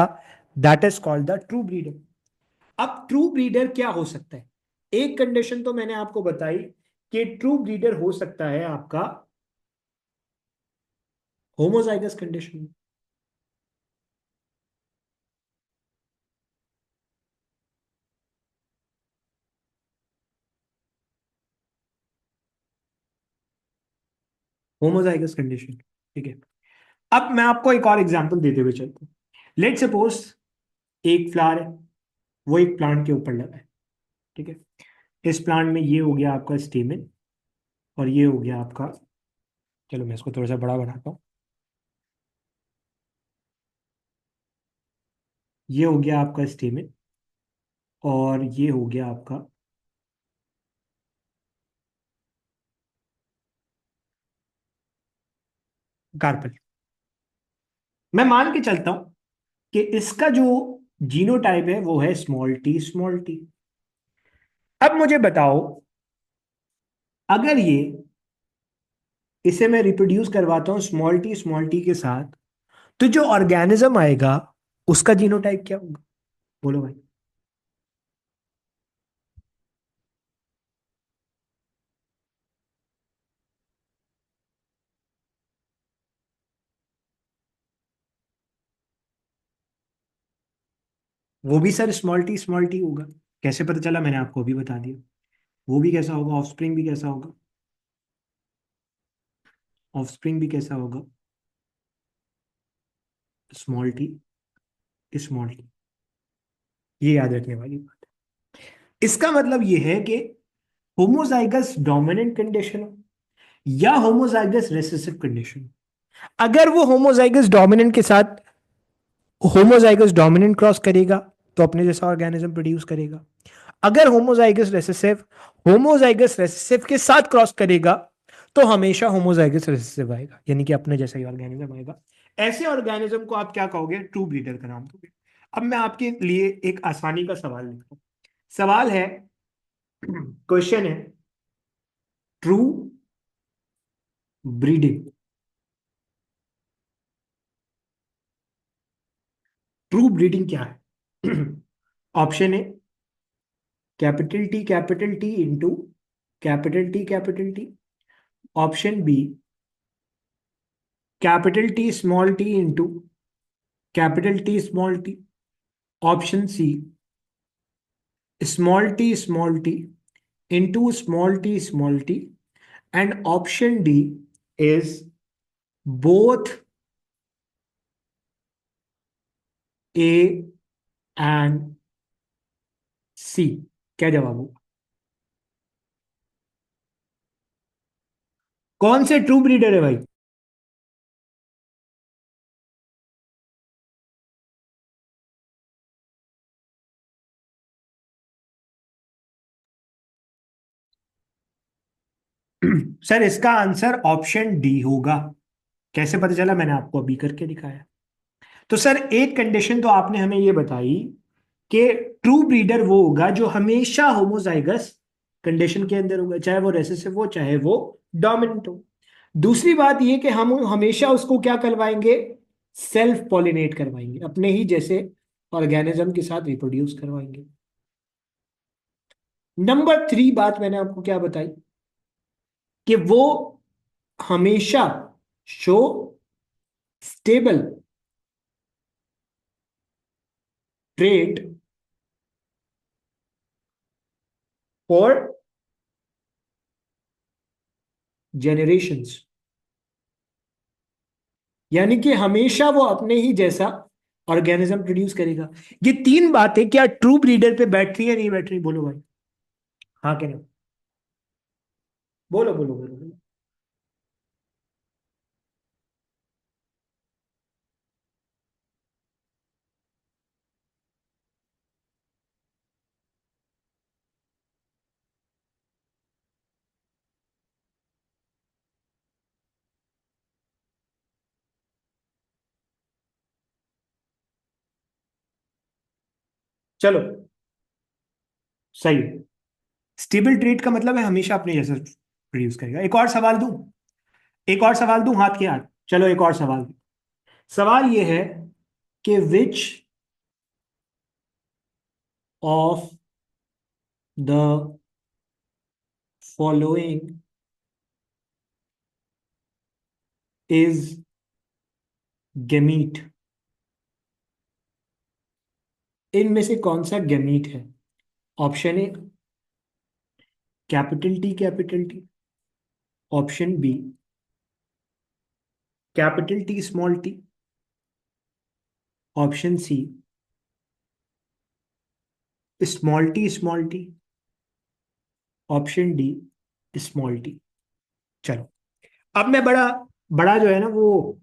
that is called the true breeder. अब ट्रू ब्रीडर क्या हो सकता है? एक कंडीशन तो मैंने आपको बताई कि ट्रू ब्रीडर हो सकता है आपका होमोजाइगस कंडीशन। होमोजाइगस कंडीशन, ठीक है। अब मैं आपको एक और एग्जांपल देते हुए चलता हूं। लेट सपोज एक फ्लावर है, वो एक प्लांट के ऊपर लगा है, ठीक है। इस प्लांट में ये हो गया आपका स्टेमिन, और ये हो गया आपका, चलो मैं इसको थोड़ा सा बड़ा बनाता हूँ, ये हो गया आपका स्टेमिन, और ये हो गया आपका कार्पल। मैं मान के चलता हूं कि इसका जो जीनोटाइप है वो है स्मॉल टी स्मॉल टी। अब मुझे बताओ, अगर ये, इसे मैं रिप्रोड्यूस करवाता हूँ स्मॉल टी के साथ, तो जो ऑर्गेनिज्म आएगा उसका जीनोटाइप क्या होगा? बोलो भाई। वो भी सर स्मॉल टी होगा। कैसे पता चला? मैंने आपको अभी बता दिया। वो भी कैसा होगा? ऑफस्प्रिंग भी कैसा होगा? ऑफस्प्रिंग भी कैसा होगा? Small T small T. ये याद रखने वाली बात है। इसका मतलब ये है कि होमोजाइगस डोमिनेंट कंडीशन हो या होमोजाइगस रिसेसिव कंडीशन, अगर वो होमोजाइगस डोमिनेंट के साथ होमोजाइगस डोमिनेंट क्रॉस करेगा तो अपने जैसा ऑर्गेनिज्म प्रोड्यूस करेगा। अगर होमोजाइगस रेसेसिव के साथ क्रॉस करेगा तो हमेशा होमोजाइगस रेसेसिव आएगा, यानी कि अपने जैसा ही ऑर्गेनिज्म आएगा। ऐसे ऑर्गेनिज्म को आप क्या कहोगे? ट्रू ब्रीडर का नाम दोगे। अब मैं आपके लिए एक आसानी का सवाल लिखता हूं। सवाल है, क्वेश्चन है, ट्रू ब्रीडिंग, ट्रू ब्रीडिंग क्या है? Option A capital T into capital T. Option B capital T small T into capital T small T. Option C small T into small T. And option D is both A and C. क्या जवाब होगा? कौन से true breeder है भाई? Sir इसका answer option D होगा। कैसे पता चला? मैंने आपको अभी करके दिखाया। तो सर एक कंडीशन तो आपने हमें ये बताई कि ट्रू ब्रीडर वो होगा जो हमेशा होमोजाइगस कंडीशन के अंदर होगा, चाहे वो रेसेसिव हो चाहे वो डोमिनेंट हो। दूसरी बात ये कि हम हमेशा उसको क्या करवाएंगे? सेल्फ पॉलिनेट करवाएंगे, अपने ही जैसे ऑर्गेनिज्म के साथ रिप्रोड्यूस करवाएंगे। नंबर 3 बात मैंने आपको क्या बताई? कि वो हमेशा show stable trait for generations, यानी कि हमेशा वो अपने ही जैसा ऑर्गेनिज्म प्रोड्यूस करेगा। ये 3 बातें क्या ट्रू ब्रीडर पे बैठ रही है नहीं बैठ रही? बोलो भाई। हाँ क्या नहीं? बोलो बोलो बोलो बोलो। चलो सही है। स्टेबल ट्रेट का मतलब है हमेशा अपने जैसा प्रोड्यूस करेगा। एक और सवाल दूं? एक और सवाल दूं हाथ के हाथ? चलो एक और सवाल। सवाल ये है कि which of the following is gamete. इनमें से कौन सा गेमीट है? Option A capital T capital T, option B capital T small T, option C small T, option D small T. चलो, अब मैं बड़ा बड़ा जो है ना वो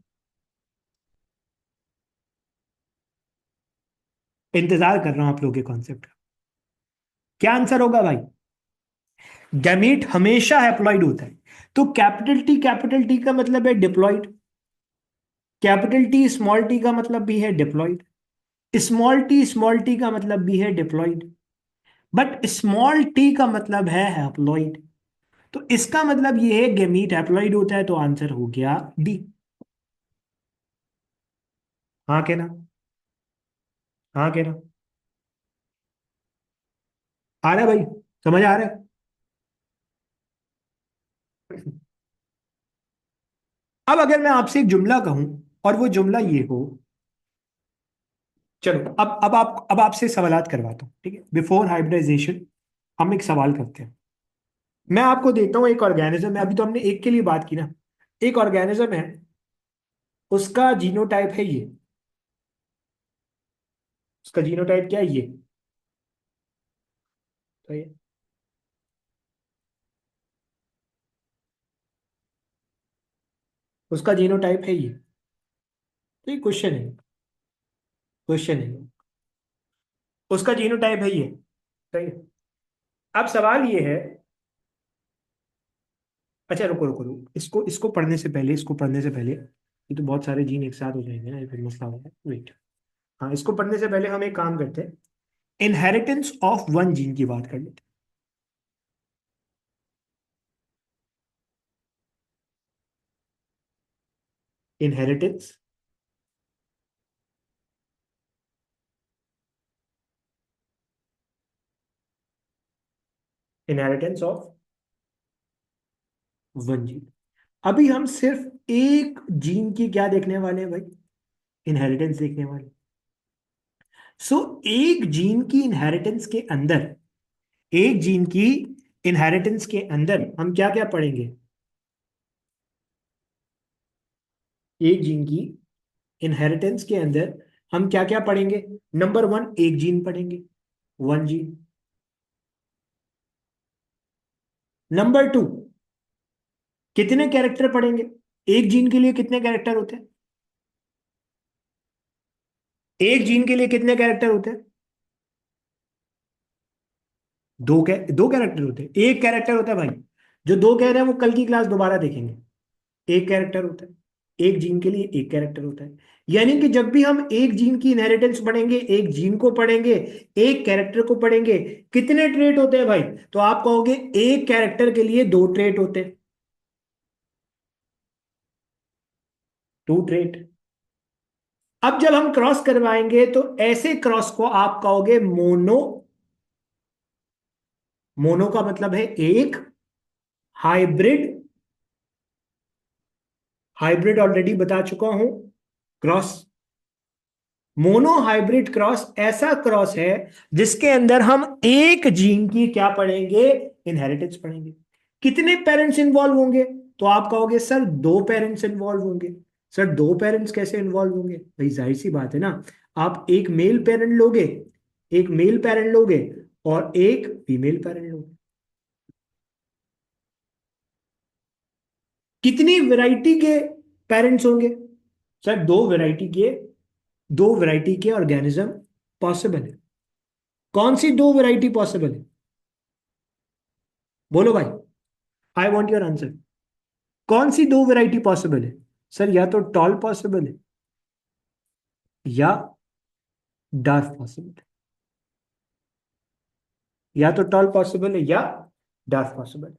इंतजार कर रहा हूं आप लोगों के कॉन्सेप्ट का। क्या आंसर होगा भाई? गैमीट हमेशा हैप्लॉइड होता है। तो कैपिटल टी का मतलब है diploid, capital T small T का मतलब भी है डिप्लॉइड, स्मॉल टी का मतलब भी है डिप्लॉइड, बट स्मॉल टी का मतलब है हैप्लॉइड। तो इसका मतलब ये है गैमीट हैप्लॉइड होता है, तो आंसर हो गया डी। हाँ कहना, हाँ कहना। आ रहा है भाई? समझ आ रहा है? अब अगर मैं आपसे एक जुमला कहूं और वो जुमला ये हो, चलो अब आपसे सवालात करवाता हूं, ठीक है? बिफोर हाइब्रिडाइजेशन हम एक सवाल करते हैं। मैं आपको देता हूं एक ऑर्गेनिज्म है, अभी तो हमने एक के लिए बात की ना। एक ऑर्गेनिज्म है, उसका जीनोटाइप है ये। उसका जीनोटाइप क्या है? ये तो ये उसका जीनोटाइप है ये। तो ये क्वेश्चन है, क्वेश्चन है। उसका जीनोटाइप है ये, सही है। अब सवाल ये है, अच्छा रुको रुको रुको, इसको इसको पढ़ने से पहले, इसको पढ़ने से पहले, ये तो बहुत सारे जीन एक साथ हो जाएंगे ना, ये फिर मसला होगा। वेट, हाँ, इसको पढ़ने से पहले हम एक काम करते हैं, इनहेरिटेंस ऑफ वन जीन की बात कर लेते हैं। Inheritance, inheritance of one gene. अभी हम सिर्फ एक जीन की क्या देखने वाले हैं भाई? इनहेरिटेंस देखने वाले। सो एक जीन की इनहेरिटेंस के अंदर, एक जीन की इनहेरिटेंस के अंदर हम क्या क्या पढ़ेंगे? एक जीन की इनहेरिटेंस के अंदर हम क्या क्या पढ़ेंगे? नंबर वन, एक जीन पढ़ेंगे, वन जीन। नंबर टू, कितने कैरेक्टर पढ़ेंगे? एक जीन के लिए कितने कैरेक्टर होते हैं? एक जीन के लिए कितने कैरेक्टर होते हैं? दो कैरेक्टर होते हैं। एक कैरेक्टर होता है भाई, जो दो कह रहे हैं वो कल की क्लास दोबारा देखेंगे। एक कैरेक्टर होता है, एक जीन के लिए एक कैरेक्टर होता है। यानी कि जब भी हम एक जीन की इनहेरिटेंस पढ़ेंगे, एक जीन को पढ़ेंगे, एक कैरेक्टर को पढ़ेंगे, कितने ट्रेट होते हैं भाई? तो आप कहोगे एक कैरेक्टर के लिए दो ट्रेट होते हैं, टू ट्रेट। अब जब हम क्रॉस करवाएंगे तो ऐसे क्रॉस को आप कहोगे मोनो। मोनो का मतलब है एक, हाइब्रिड, हाइब्रिड ऑलरेडी बता चुका हूं, क्रॉस। मोनो हाइब्रिड क्रॉस ऐसा क्रॉस है जिसके अंदर हम एक जीन की क्या पढ़ेंगे? इनहेरिटेंस पढ़ेंगे। कितने पेरेंट्स इन्वॉल्व होंगे? तो आप कहोगे सर दो पेरेंट्स इन्वॉल्व होंगे। सर दो पेरेंट्स कैसे इन्वॉल्व होंगे? भाई जाहिर सी बात है ना, आप एक मेल पेरेंट लोगे, एक मेल पेरेंट लोगे और एक फीमेल पेरेंट लोगे। कितनी वैरायटी के पेरेंट्स होंगे? सर दो वैरायटी के ऑर्गेनिज्म पॉसिबल है। कौन सी दो वैरायटी पॉसिबल है? बोलो भाई, आई वॉन्ट योर आंसर। कौन सी दो वैरायटी पॉसिबल है? सर या तो टॉल पॉसिबल है या डार्क पॉसिबल है। या तो टॉल पॉसिबल है या डार्क पॉसिबल है।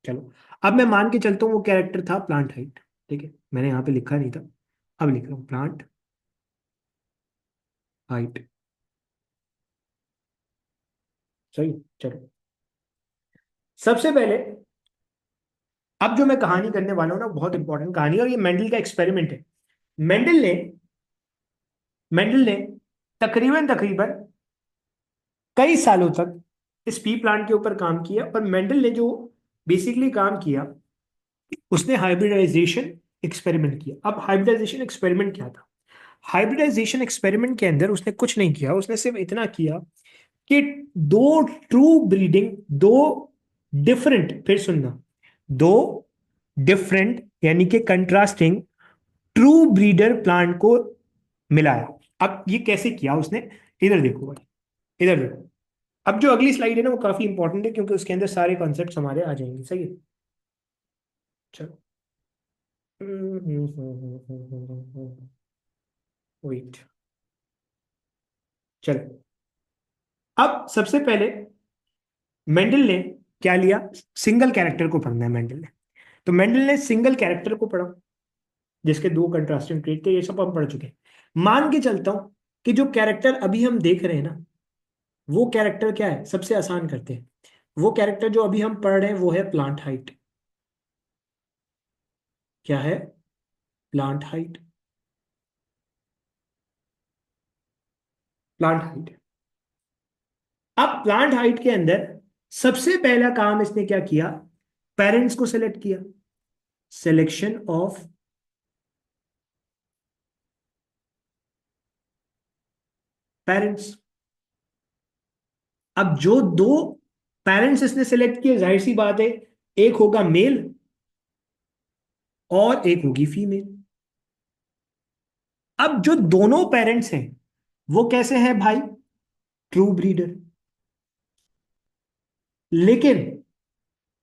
चलो, अब मैं मान के चलता हूँ वो कैरेक्टर था प्लांट हाइट। ठीक है, मैंने यहां पे लिखा नहीं था, अब लिख रहा हूं प्लांट हाइट। सही, चलो। सबसे पहले अब जो मैं कहानी करने वाला हूं ना, बहुत इंपॉर्टेंट कहानी है, और ये मेंडल का एक्सपेरिमेंट है। मेंडल ने मेंडल ने तकरीबन तकरीबन कई सालों तक इस पी प्लांट के ऊपर काम किया, और मेंडल ने जो बेसिकली काम किया, उसने हाइब्रिडाइजेशन एक्सपेरिमेंट किया। अब हाइब्रिडाइजेशन एक्सपेरिमेंट क्या था? हाइब्रिडाइजेशन एक्सपेरिमेंट के अंदर उसने कुछ नहीं किया, उसने सिर्फ इतना किया कि दो ट्रू ब्रीडिंग, दो डिफरेंट, फिर सुनना, दो डिफरेंट यानी कि कंट्रास्टिंग ट्रू ब्रीडर प्लांट को मिलाया। अब ये कैसे किया उसने? इधर देखो भाई, इधर देखो। अब जो अगली स्लाइड है ना, वो काफी इंपॉर्टेंट है, क्योंकि उसके अंदर सारे कॉन्सेप्ट्स हमारे आ जाएंगे। सही है, चलो। वेट, चलो। अब सबसे पहले मेंडल ने क्या लिया? सिंगल कैरेक्टर को पढ़ना है मेंडल ने। तो मेंडल ने सिंगल कैरेक्टर को पढ़ा, जिसके दो कंट्रास्टिंग ट्रेट थे। ये सब हम पढ़ चुके हैं। मान के चलता हूं कि जो कैरेक्टर अभी हम देख रहे हैं ना, वो कैरेक्टर क्या है? सबसे आसान करते हैं। वो कैरेक्टर जो अभी हम पढ़ रहे हैं वो है प्लांट हाइट। क्या है? Plant height. Plant height. अब प्लांट हाइट के अंदर सबसे पहला काम इसने क्या किया? पेरेंट्स को सिलेक्ट किया। Selection of parents. अब जो दो पेरेंट्स इसने सिलेक्ट किए, जाहिर सी बात है, एक होगा मेल और एक होगी फीमेल। अब जो दोनों पेरेंट्स हैं वो कैसे हैं भाई? True breeder. लेकिन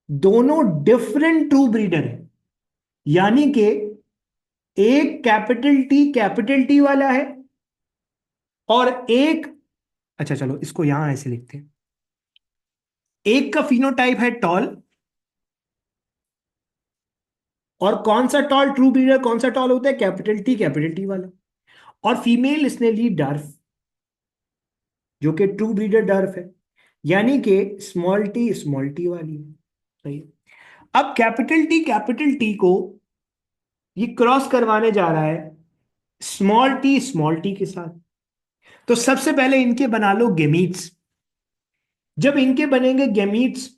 दोनों डिफरेंट ट्रू ब्रीडर है, यानी कि एक कैपिटल टी वाला है, और एक, अच्छा चलो इसको यहां ऐसे लिखते हैं, एक का फिनोटाइप है टॉल। और कौन सा टॉल ट्रू ब्रीडर, कौन सा टॉल होता है? कैपिटल टी वाला। और फीमेल इसने ली डर्फ, जो कि ट्रू ब्रीडर डर्फ है, यानी कि स्मॉल टी वाली है। सही है। अब कैपिटल टी को ये क्रॉस करवाने जा रहा है स्मॉल टी के साथ। तो सबसे पहले इनके बना लो गेमीट्स। जब इनके बनेंगे गेमीट्स,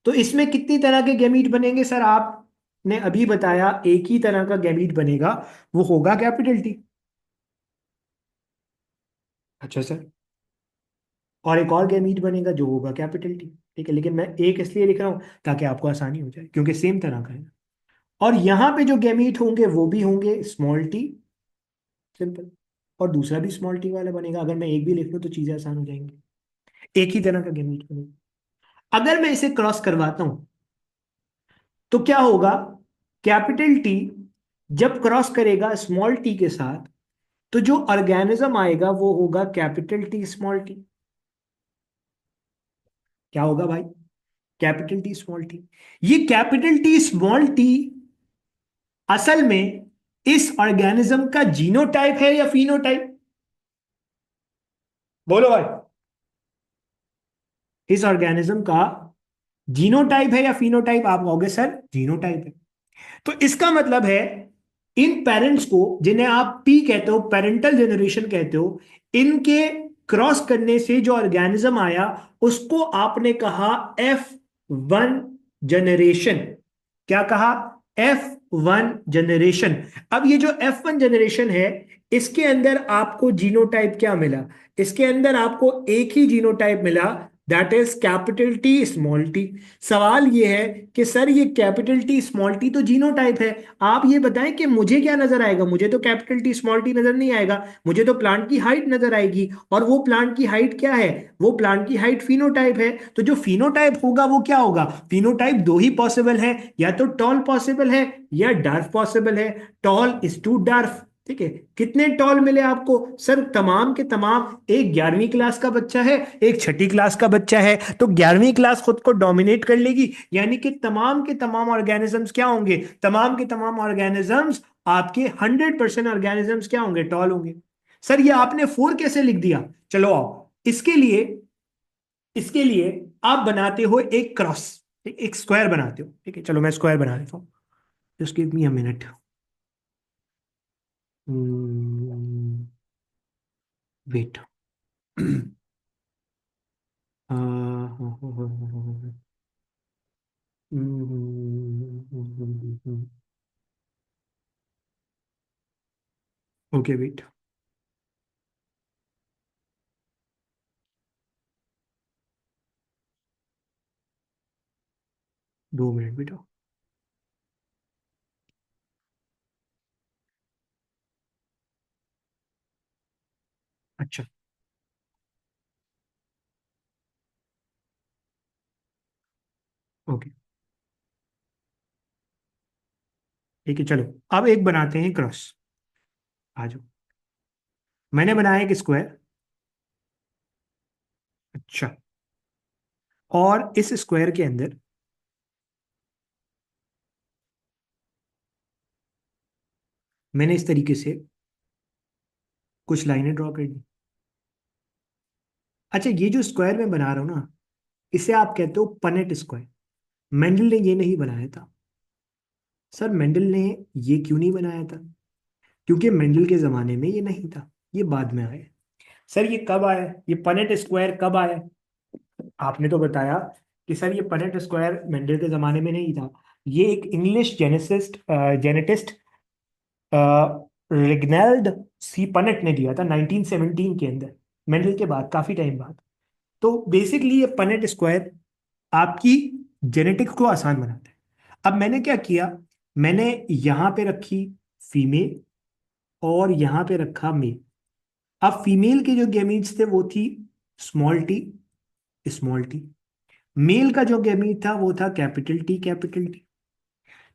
तो इसमें कितनी तरह के गेमीट बनेंगे सर? आपने अभी बताया एक ही तरह का गेमीट बनेगा, वो होगा कैपिटल टी। अच्छा सर, और एक और गेमीट बनेगा जो होगा कैपिटल टी। ठीक है, लेकिन मैं एक इसलिए लिख रहा हूं ताकि आपको आसानी हो जाए, क्योंकि सेम तरह का है। और यहां पे जो गेमीट होंगे वो भी होंगे स्मॉल टी, सिंपल। और दूसरा भी स्मॉल टी वाला बनेगा। अगर मैं एक भी लिख लूं तो चीजें आसान हो जाएंगी। एक ही तरह का गेमीट बनेगा। अगर मैं इसे क्रॉस करवाता हूं तो क्या होगा? कैपिटल टी जब क्रॉस करेगा स्मॉल टी के साथ, तो जो ऑर्गेनिज्म आएगा वो होगा कैपिटल टी स्मॉल टी। क्या होगा भाई? Capital T small T. ये कैपिटल टी स्मॉल टी असल में इस ऑर्गेनिज्म का जीनोटाइप है या फिनोटाइप? बोलो भाई। इस ऑर्गेनिज्म का जीनोटाइप है या फिनोटाइप? आप कहोगे सर जीनोटाइप है। तो इसका मतलब है इन पेरेंट्स को, जिन्हें आप पी कहते हो, पेरेंटल जनरेशन कहते हो, इनके क्रॉस करने से जो ऑर्गेनिज्म आया उसको आपने कहा F1 जनरेशन। क्या कहा? F1 generation. अब ये जो F1 जनरेशन है, इसके अंदर आपको जीनोटाइप क्या मिला? इसके अंदर आपको एक ही जीनोटाइप मिला, that is capital T small T. सवाल ये है कि सर ये कैपिटल टी स्मॉल टी तो जीनोटाइप है, आप ये बताएं कि मुझे क्या नजर आएगा? मुझे तो कैपिटल टी स्मॉल टी नजर नहीं आएगा, मुझे तो प्लांट की हाइट नजर आएगी। और वो प्लांट की हाइट क्या है? वो प्लांट की हाइट फिनोटाइप है। तो जो फिनोटाइप होगा वो क्या होगा? फिनोटाइप दो ही पॉसिबल है, या तो टॉल पॉसिबल है या डार्फ पॉसिबल है। Tall is to dwarf. ठीक है, कितने टॉल मिले आपको? सर तमाम के तमाम, एक 11वीं क्लास का बच्चा है, एक छठी क्लास का बच्चा है, तो 11वीं क्लास खुद को डोमिनेट कर लेगी, यानी कि तमाम के तमाम ऑर्गेनिजम्स क्या होंगे? तमाम के तमाम ऑर्गेनिजम्स, आपके 100% ऑर्गेनिजम्स क्या होंगे? टॉल होंगे। सर ये आपने 4 कैसे लिख दिया? चलो आओ, इसके लिए आप बनाते हो एक क्रॉस, एक स्क्वायर बनाते हो, ठीक है, चलो मैं स्क्वायर बना देता हूँ। Just give me a minute. Wait. Okay wait. 2 minute बेटा। अच्छा। ओके ठीक है, चलो अब एक बनाते हैं क्रॉस। आ जाओ। मैंने बनाया एक स्क्वायर। अच्छा। और इस स्क्वायर के अंदर मैंने इस तरीके से कुछ लाइनें ड्रॉ कर दी। अच्छा, ये जो स्क्वायर मैं बना रहा हूं ना, इसे आप कहते हो पनेट स्क्वायर। मेंडल ने ये नहीं बनाया था। सर मेंडल ने ये क्यों नहीं बनाया था? क्योंकि मेंडल के जमाने में ये नहीं था, ये बाद में आया। सर ये कब आया, ये पनेट स्क्वायर कब आया? आपने तो बताया कि सर ये पनेट स्क्वायर मेंडल के जमाने में नहीं था। ये एक इंग्लिश जेनेटिस्ट रिग्नेल्ड सी पनेट ने दिया था 1917 के अंदर, मेंडल के बाद काफी टाइम बाद। तो बेसिकली ये पनेट स्क्वायर आपकी जेनेटिक्स को आसान बनाता है। अब मैंने क्या किया, मैंने यहां पे रखी फीमेल और यहां पे रखा मेल। अब फीमेल के जो गैमीट्स थे वो थी small T, small T. Male का जो गैमीट था वो था कैपिटल टी, कैपिटल टी।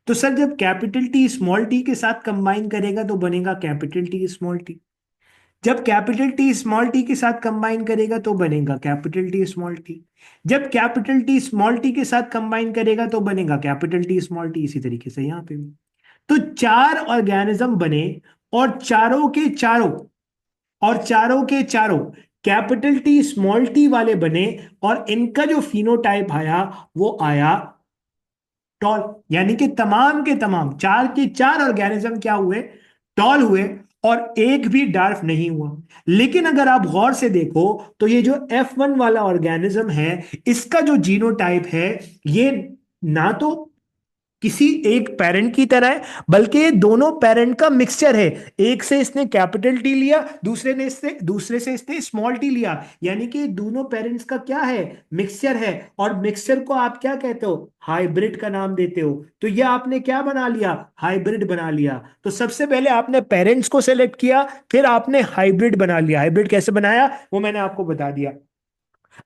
तो सर जब कैपिटल टी स्मॉल टी के साथ कंबाइन करेगा तो बनेगा कैपिटल टी स्मॉल टी। जब कैपिटल टी स्मॉल टी के साथ कंबाइन करेगा तो बनेगा कैपिटल टी स्मॉल टी। जब कैपिटल टी स्मॉल टी के साथ कंबाइन करेगा तो बनेगा कैपिटल टी स्मॉल टी। इसी तरीके से यहां पे भी तो 4 ऑर्गेनिज्म बने, और चारों के चारों, और चारों के चारों कैपिटल टी स्मॉल टी वाले बने। और इनका जो फिनोटाइप आया वो आया टॉल। यानी कि तमाम के तमाम 4 के 4 ऑर्गेनिज्म क्या हुए, टॉल हुए। और एक भी डार्फ नहीं हुआ। लेकिन अगर आप गौर से देखो तो ये जो F1 वाला ऑर्गेनिज्म है, इसका जो जीनोटाइप है, ये ना तो किसी एक पेरेंट की तरह है, बल्कि ये दोनों पेरेंट का मिक्सचर है। एक से इसने कैपिटल टी लिया, दूसरे से इसने स्मॉल टी लिया। यानी कि दोनों पेरेंट्स का क्या है, मिक्सचर है। और मिक्सचर को आप क्या कहते हो, हाइब्रिड का नाम देते हो। तो ये आपने क्या बना लिया, हाइब्रिड बना लिया। तो सबसे पहले आपने पेरेंट्स को सेलेक्ट किया, फिर आपने हाइब्रिड बना लिया। हाइब्रिड कैसे बनाया वो मैंने आपको बता दिया।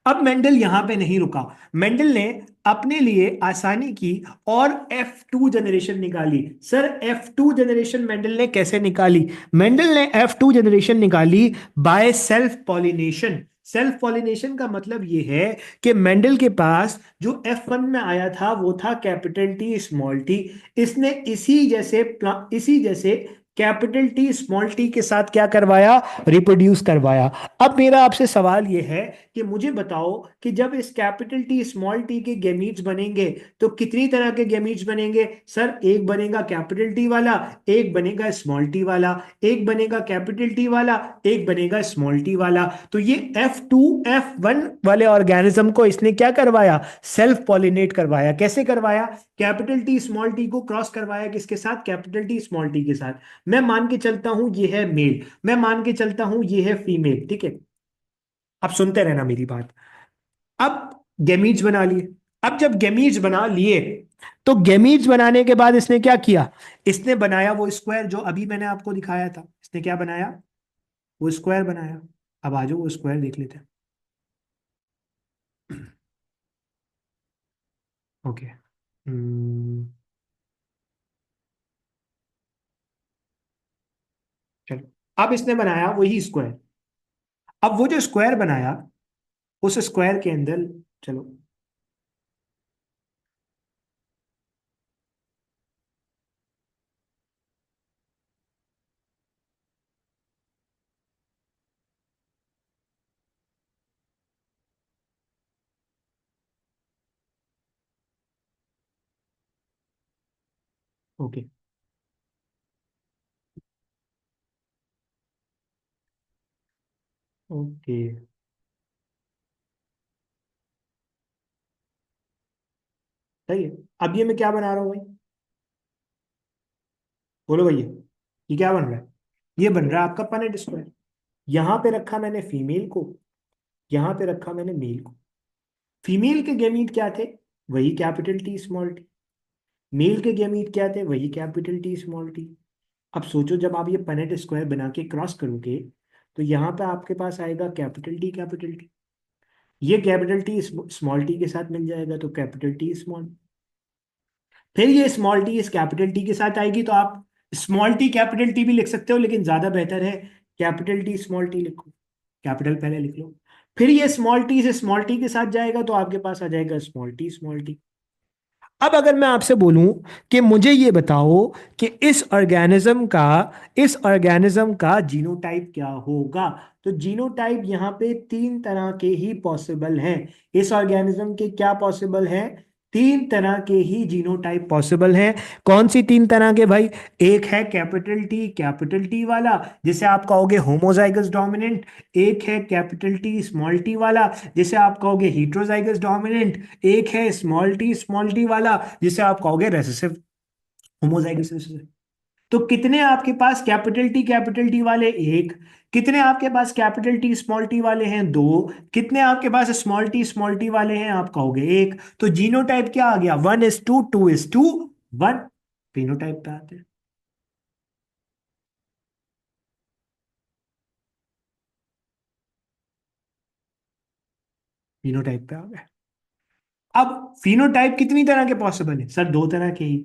अब मेंडल यहां पे नहीं रुका। मेंडल ने अपने लिए आसानी की और F2 जनरेशन निकाली। सर F2 जनरेशन मेंडल ने कैसे निकाली? मेंडल ने F2 जनरेशन निकाली by self pollination. Self pollination का मतलब यह है कि मेंडल के पास जो F1 में आया था वो था कैपिटल टी स्मॉल टी। इसने इसी जैसे कैपिटल टी स्मॉल टी के साथ क्या करवाया, रिप्रोड्यूस करवाया। अब मेरा आपसे सवाल यह है कि मुझे बताओ कि जब इस कैपिटल टी स्मॉल टी के गैमीट्स बनेंगे तो कितनी तरह के गैमीट्स बनेंगे? सर एक बनेगा कैपिटल टी वाला, एक बनेगा स्मॉल टी वाला, एक बनेगा कैपिटल टी वाला, एक बनेगा स्मॉल टी वाला। तो ये F2 F1 वाले ऑर्गेनिज्म को इसने क्या करवाया, सेल्फ पॉलिनेट करवाया। कैसे करवाया? कैपिटल टी स्मॉल टी को क्रॉस करवाया, किसके साथ, कैपिटल टी स्मॉल टी के साथ। मैं मान के चलता हूं ये है मेल, मैं मान के चलता हूं ये है फीमेल, ठीक है। अब सुनते रहना मेरी बात। अब गैमीट्स बना लिए। अब जब गैमीट्स बना लिए तो गैमीट्स बनाने के बाद इसने क्या किया, इसने बनाया वो स्क्वायर जो अभी मैंने आपको दिखाया था। इसने क्या बनाया, वो स्क्वायर बनाया। अब आ जाओ वो स्क्वायर देख लेते हैं। ओके। चलो, अब इसने बनाया वही स्क्वायर। अब वो जो स्क्वायर बनाया, उस स्क्वायर के अंदर, चलो, ओके। ओके। सही है। अब ये मैं क्या बना रहा हूँ भाई? बोलो भैया, ये क्या बन रहा है? ये बन रहा है आपका पनेट स्क्वायर। यहां पे रखा मैंने फीमेल को, यहां पे रखा मैंने मेल को। फीमेल के गेमीट क्या थे? वही capital T small T. Male के गेमीट क्या थे? वही कैपिटल टी स्मॉल टी। अब सोचो, जब आप ये पनेट स्क्वायर बना के क्रॉस करोगे, तो यहाँ पे आपके पास आएगा कैपिटल टी कैपिटल टी। ये कैपिटल टी स्मॉल टी के साथ मिल जाएगा, तो कैपिटल टी स्मॉल। फिर ये स्मॉल टी इस कैपिटल टी के साथ आएगी, तो आप स्मॉल टी कैपिटल टी भी लिख सकते हो, लेकिन ज्यादा बेहतर है कैपिटल टी स्मॉल टी लिखो। कैपिटल पहले लिख लो। फिर ये स्मॉल टी से स्मॉल टी के साथ जाएगा, तो आपके पास आ जाएगा स्मॉल टी स्मॉल टी। अब अगर मैं आपसे बोलूं कि मुझे ये बताओ कि इस ऑर्गेनिज्म का जीनोटाइप क्या होगा, तो जीनोटाइप यहाँ पे तीन तरह के ही पॉसिबल हैं। इस ऑर्गेनिज्म के क्या पॉसिबल हैं? तीन तरह के ही जीनोटाइप पॉसिबल हैं। कौन सी तीन तरह के भाई? एक है कैपिटल टी वाला, जिसे आप कहोगे होमोजाइगस डोमिनेंट। एक है कैपिटल टी स्मॉल टी वाला, जिसे आप कहोगे हीट्रोजाइगस डोमिनेंट। एक है स्मॉल टी वाला, जिसे आप कहोगे रेसेसिव, होमोजाइगस रिसेसिव। तो कितने आपके पास कैपिटल टी वाले? एक। कितने आपके पास कैपिटल टी स्मॉल टी वाले हैं? दो। कितने आपके पास स्मॉल टी वाले हैं? आप कहोगे एक। तो जीनोटाइप क्या आ गया? 1:2, 2:1। फिनोटाइप पे आते हैं। फिनोटाइप पे आ गए। अब फिनोटाइप कितनी तरह के पॉसिबल है सर? दो तरह के ही,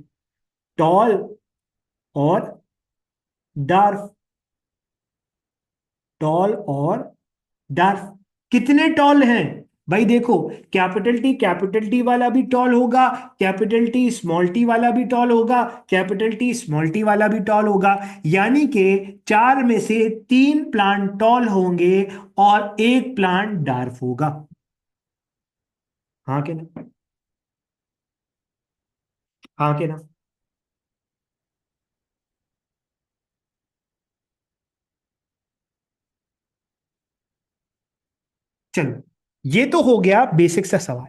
टॉल और डार्फ। टॉल और डार्फ। कितने टॉल हैं भाई? देखो, कैपिटल टी वाला भी टॉल होगा, कैपिटल टी स्मॉल टी वाला भी टॉल होगा, कैपिटल टी स्मॉल टी वाला भी टॉल होगा। यानी कि चार में से तीन प्लांट टॉल होंगे और एक प्लांट डार्फ होगा। हाँ के ना? हाँ के ना? चलो, ये तो हो गया बेसिक सा सवाल।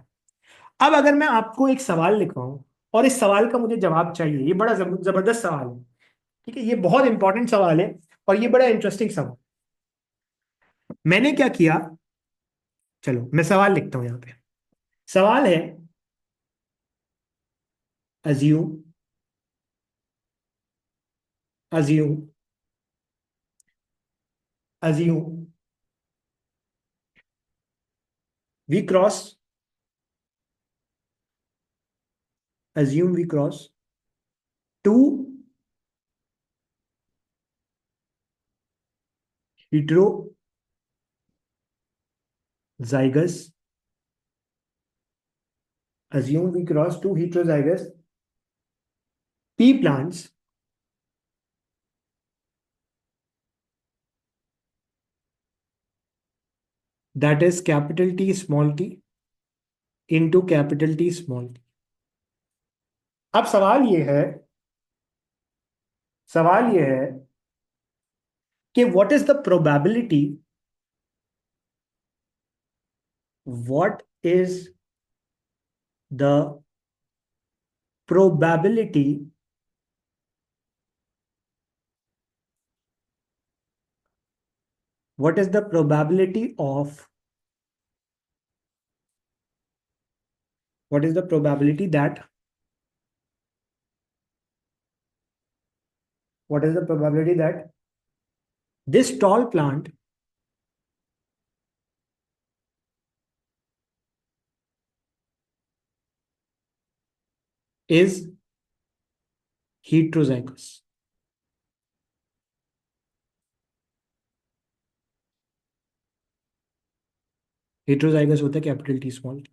अब अगर मैं आपको एक सवाल लिखवाऊं, और इस सवाल का मुझे जवाब चाहिए, ये बड़ा जबरदस्त सवाल है। ठीक है, ये बहुत इंपॉर्टेंट सवाल है, और ये बड़ा इंटरेस्टिंग सवाल। मैंने क्या किया, चलो मैं सवाल लिखता हूं यहां पे। सवाल है, assume assume assume we cross assume we cross two heterozygous assume we cross two heterozygous pea plants, that is capital T small t into capital T small t। अब सवाल ये है कि what is the probability what is the probability of what is the probability that what is the probability that this tall plant is heterozygous? Heterozygous होता है capital T small T.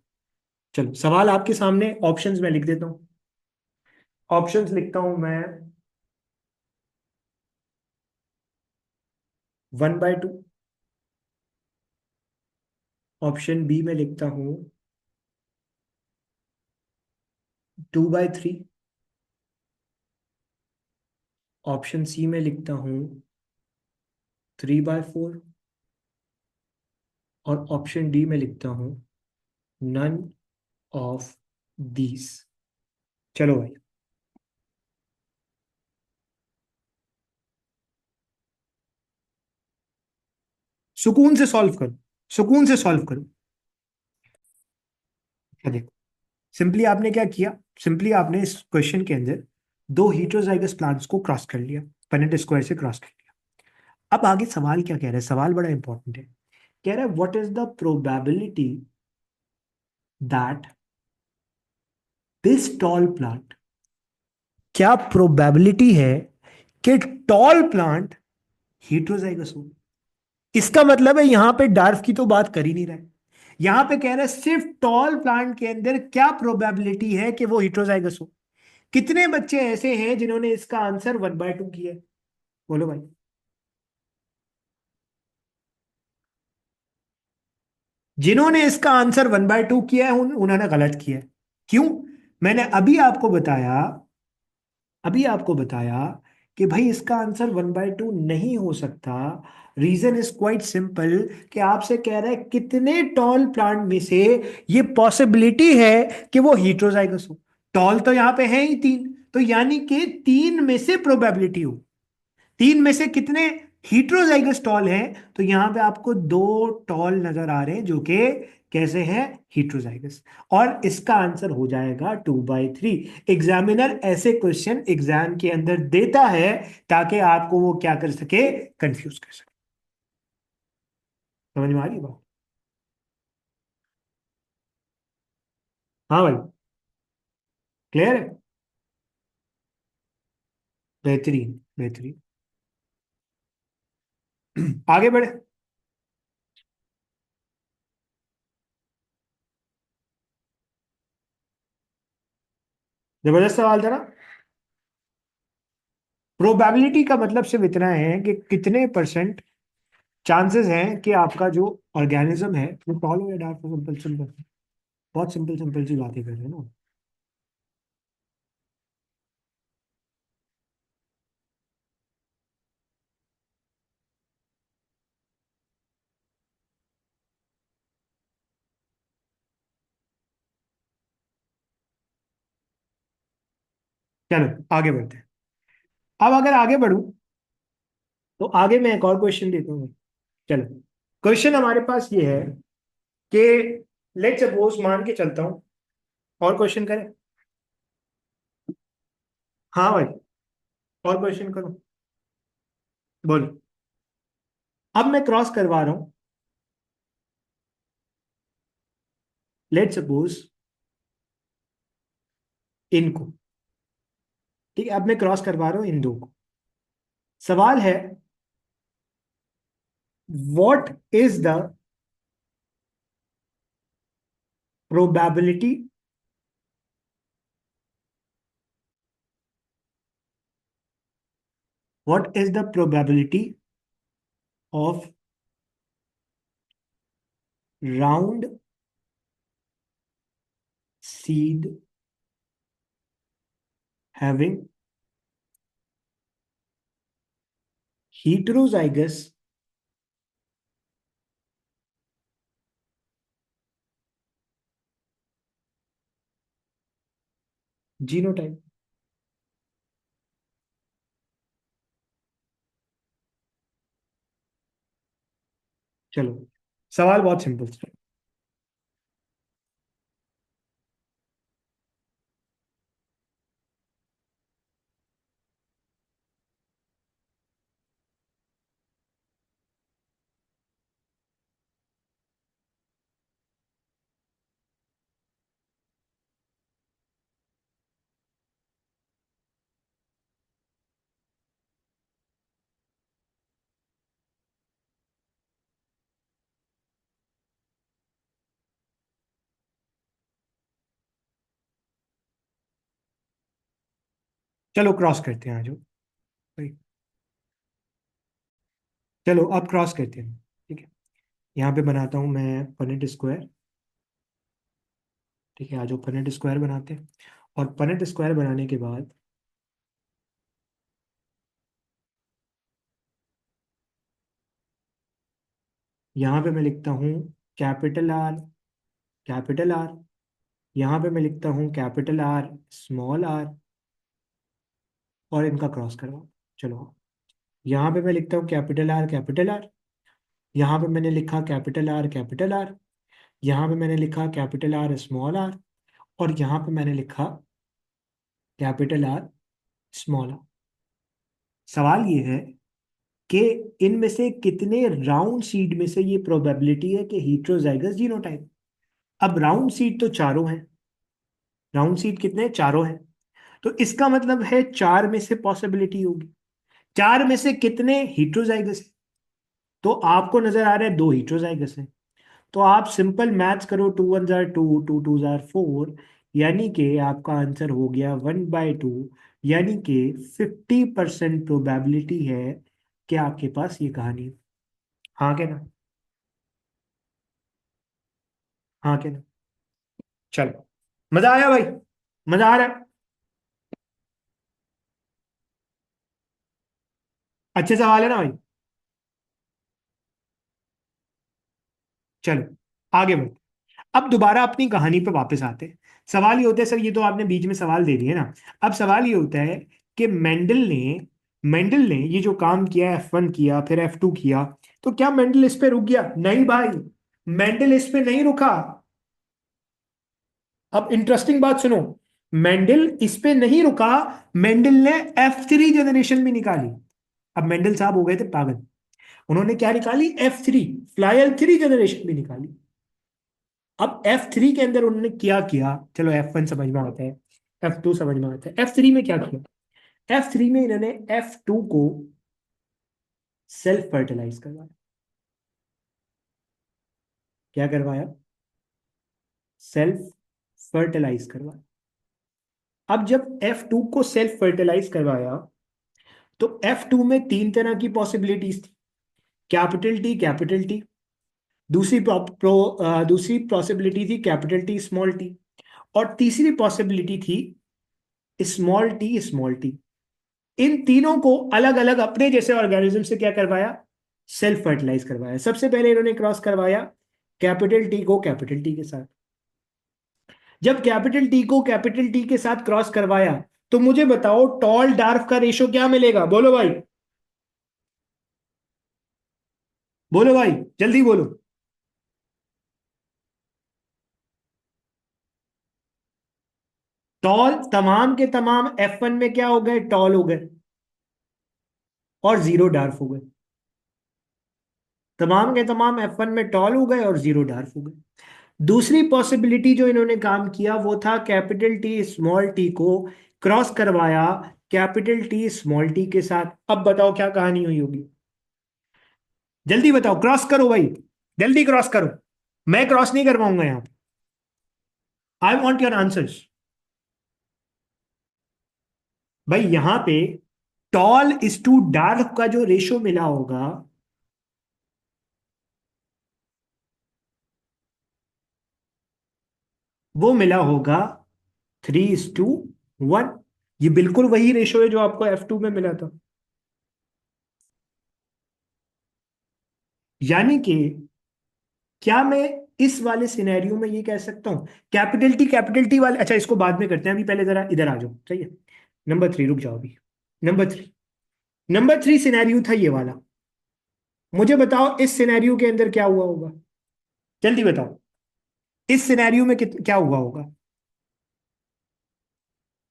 चलो, सवाल आपके सामने, ऑप्शंस में लिख देता हूं। ऑप्शंस लिखता हूं मैं। 1/2। ऑप्शन बी में लिखता हूं 2/3। ऑप्शन सी में लिखता हूं 3/4, और ऑप्शन डी में लिखता हूं नन ऑफ दीज। चलो भाई, सुकून से सॉल्व करो, सुकून से सॉल्व करो। क्या देखो, सिंपली आपने क्या किया, सिंपली आपने इस क्वेश्चन के अंदर दो हीटेरोजाइगस प्लांट्स को क्रॉस कर लिया, पनेट स्क्वायर से क्रॉस कर लिया। अब आगे सवाल क्या कह रहा है, सवाल बड़ा इंपॉर्टेंट है। कह रहा है what is the probability that this tall plant, क्या प्रोबेबिलिटी है कि टॉल प्लांट हीटेरोजाइगस हो। इसका मतलब है यहां पे डार्फ की तो बात कर ही नहीं रहा है, यहां पे कह रहा है सिर्फ टॉल प्लांट के अंदर क्या प्रोबेबिलिटी है कि वो हीटेरोजाइगस हो। कितने बच्चे ऐसे हैं जिन्होंने इसका आंसर 1/2 किया है, बोलो भाई। जिन्होंने इसका आंसर 1/2 किया है उन्होंने गलत किया है। क्यों? मैंने अभी आपको बताया कि भाई इसका आंसर 1/2 नहीं हो सकता। रीजन इज क्वाइट सिंपल, कि आपसे कह रहा है कितने टॉल प्लांट में से ये पॉसिबिलिटी है कि वो हीट्रोजाइगस हो। टॉल तो यहां पे है ही 3, तो यानी कि 3 में से प्रोबेबिलिटी हो। 3 में से कितने हीट्रोजाइगस टॉल हैं, तो यहां पे आपको 2 टॉल नजर आ रहे हैं जो कि कैसे हैं, हीट्रोजाइगस। और इसका आंसर हो जाएगा 2/3। एग्जामिनर ऐसे क्वेश्चन एग्जाम के अंदर देता है ताकि आपको वो क्या कर सके, कंफ्यूज कर सके। समझ में आ रही बात? हाँ भाई, क्लियर है। बेहतरीन बेहतरीन। आगे बढ़े। जबरदस्त सवाल था ना। प्रोबेबिलिटी का मतलब सिर्फ इतना है कि कितने परसेंट चांसेस हैं कि आपका जो ऑर्गेनिज्म है वो टॉल हो या डार्क हो। सिंपल सिंपल, बहुत सिंपल सिंपल सी बातें कर रहे हैं ना। चलो आगे बढ़ते हैं। अब अगर आगे बढ़ूं तो आगे मैं एक और क्वेश्चन देता हूँ। चलो, क्वेश्चन हमारे पास ये है कि लेट सपोज मान के चलता हूँ, और क्वेश्चन करें। हाँ भाई, और क्वेश्चन करो, बोलो। अब मैं क्रॉस करवा रहा हूँ, लेट सपोज इनको, ठीक है। अब मैं क्रॉस करवा रहा हूँ इन दो को। सवाल है what is the probability what is the probability of round seed having heterozygous genotype. चलो, सवाल बहुत सिंपल है। चलो क्रॉस करते हैं आज भाई। चलो अब क्रॉस करते हैं, ठीक है। यहाँ पे बनाता हूँ मैं पनेट स्क्वायर, ठीक है। आज पनेट स्क्वायर बनाते हैं, और पनेट स्क्वायर बनाने के बाद यहाँ पे मैं लिखता हूँ कैपिटल आर, कैपिटल आर। यहाँ पे मैं लिखता हूँ कैपिटल आर, स्मॉल आर, और इनका क्रॉस करवाओ। चलो, यहाँ पे मैं लिखता हूँ कैपिटल आर, कैपिटल आर। यहाँ पे मैंने लिखा कैपिटल आर, कैपिटल आर। यहाँ पे मैंने लिखा कैपिटल आर, स्मॉल आर, और यहाँ पे मैंने लिखा कैपिटल आर, स्मॉल आर। सवाल ये है कि इनमें से कितने राउंड सीड में से ये प्रोबेबिलिटी है कि हीट्रोजाइगस जीनोटाइप। अब राउंड सीड तो चारों हैं, राउंड सीड कितने, चारों हैं। तो इसका मतलब है चार में से पॉसिबिलिटी होगी। चार में से कितने हीट्रोजाइगस है? तो आपको नजर आ रहा है दो हीट्रोजाइगस है। तो आप सिंपल मैथ्स करो, टू वन जार टू, टू टू जार फोर, यानी कि आपका आंसर हो गया 1/2। यानी कि 50% प्रोबेबिलिटी है कि आपके पास ये कहानी है। हाँ क्या ना, हाँ क्या ना। चलो, मजा आया भाई, मजा आ रहा है। अच्छे सवाल है ना भाई। चलो आगे बढ़ो। अब दोबारा अपनी कहानी पे वापस आते हैं। सवाल ये होता है, सर ये तो आपने बीच में सवाल दे दिए ना। अब सवाल ये होता है कि मेंडल ने ये जो काम किया, F1 किया, फिर F2 किया, तो क्या मेंडल इस पे रुक गया? नहीं भाई, मेंडल इस पे नहीं रुका। अब इंटरेस्टिंग बात सुनो, मेंडल इस पे नहीं रुका। मेंडल ने F3 जनरेशन भी निकाली। अब मेंडल साहब हो गए थे पागल, उन्होंने क्या निकाली, F3, फ्लायल 3 जनरेशन भी निकाली। अब F3 के अंदर उन्होंने क्या किया, चलो F1 समझ में आता है, F2 समझ में आता है, F3 में क्या किया? F3 में इन्होंने F2 को सेल्फ फर्टिलाइज करवाया। क्या करवाया? सेल्फ फर्टिलाइज करवाया। अब जब F2 को सेल्फ फर्टिलाइज करवाया, तो F2 में तीन तरह की पॉसिबिलिटीज थी, कैपिटल टी, कैपिटल टी। दूसरी पॉसिबिलिटी थी कैपिटल टी, स्मॉल टी। और तीसरी पॉसिबिलिटी थी स्मॉल टी, स्मॉल टी। इन तीनों को अलग अलग अपने जैसे ऑर्गेनिज्म से क्या करवाया, सेल्फ फर्टिलाइज करवाया। सबसे पहले इन्होंने क्रॉस करवाया कैपिटल टी को कैपिटल टी के साथ। जब कैपिटल टी को कैपिटल टी के साथ क्रॉस करवाया, तो मुझे बताओ टॉल डार्फ का रेशो क्या मिलेगा? बोलो भाई, बोलो भाई, जल्दी बोलो। टॉल तमाम के तमाम F1 में क्या हो गए, टॉल हो गए, और जीरो डार्फ हो गए। तमाम के तमाम F1 में टॉल हो गए और जीरो डार्फ हो गए। दूसरी पॉसिबिलिटी जो इन्होंने काम किया वो था कैपिटल टी स्मॉल टी को क्रॉस करवाया कैपिटल टी स्मॉल टी के साथ। अब बताओ क्या कहानी हुई होगी? जल्दी बताओ, क्रॉस करो भाई, जल्दी क्रॉस करो। मैं क्रॉस नहीं कर पाऊंगा यहां पे। I want your answers. भाई यहां पे टॉल इज टू डार्क का जो रेशो मिला होगा, वो मिला होगा 3:1। ये बिल्कुल वही रेशो है जो आपको F2 में मिला था। यानी कि क्या मैं इस वाले सिनेरियो में ये कह सकता हूं, कैपिटल टी वाले, अच्छा इसको बाद में करते हैं, अभी पहले जरा इधर आ जाओ, सही है। नंबर 3, रुक जाओ अभी। नंबर 3, नंबर 3 सिनेरियो था ये वाला। मुझे बताओ इस सिनेरियो के अंदर क्या हुआ होगा? जल्दी बताओ, इस सिनेरियो में क्या हुआ होगा?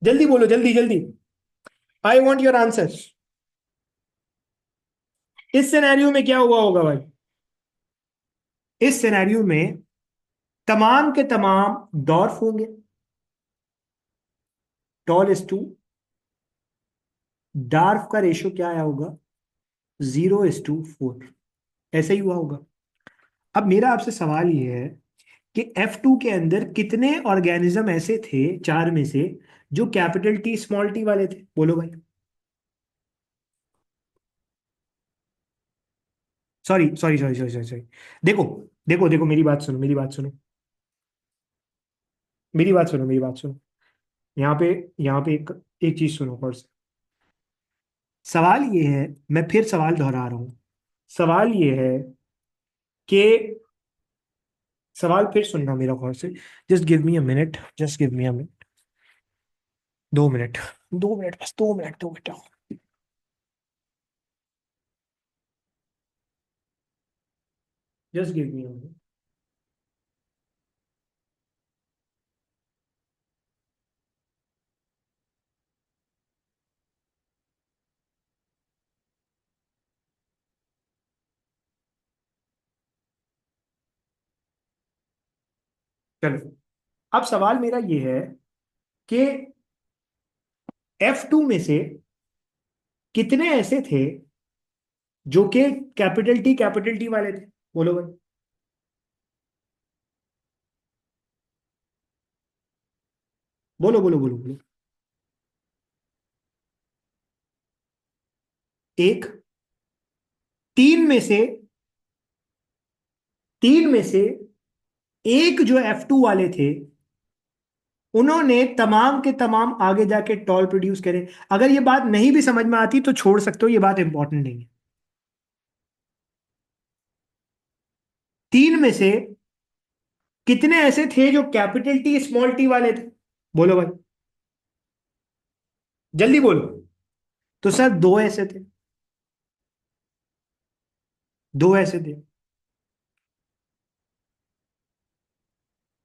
जल्दी बोलो, जल्दी जल्दी। I want your answers. इस सिनेरियो में क्या हुआ होगा भाई? इस सिनेरियो में तमाम के तमाम डॉर्फ होंगे, टॉल इज टू, डार्फ का रेशियो क्या आया होगा, 0:4। ऐसे ही हुआ होगा। अब मेरा आपसे सवाल ये है कि F2 के अंदर कितने ऑर्गेनिज्म ऐसे थे चार में से जो कैपिटल टी स्मॉल टी वाले थे? बोलो भाई। Sorry sorry sorry sorry sorry sorry. देखो, देखो देखो, मेरी बात सुनो, मेरी बात सुनो, मेरी बात सुनो, मेरी बात सुनो। यहाँ पे, यहाँ पे एक चीज सुनो फर्स्ट। सवाल ये है, मैं फिर सवाल दोहरा रहा हूँ। सवाल ये है कि सवाल फिर सुनना मेरा गौर से। Just give me a minute, just give me a minute, 2 minute, 2 minute, बस 2 minute, 2 minute. Just give me a minute. चलो, अब सवाल मेरा ये है कि F2 में से कितने ऐसे थे जो कि कैपिटल टी वाले थे? बोलो भाई। बोलो बोलो बोलो बोलो। एक। तीन में से, तीन में से एक जो F2 वाले थे, उन्होंने तमाम के तमाम आगे जाके टॉल प्रोड्यूस करे। अगर ये बात नहीं भी समझ में आती तो छोड़ सकते हो, ये बात इंपॉर्टेंट नहीं है। तीन में से कितने ऐसे थे जो कैपिटल टी स्मॉल टी वाले थे? बोलो भाई, जल्दी बोलो। तो सर दो ऐसे थे, दो ऐसे थे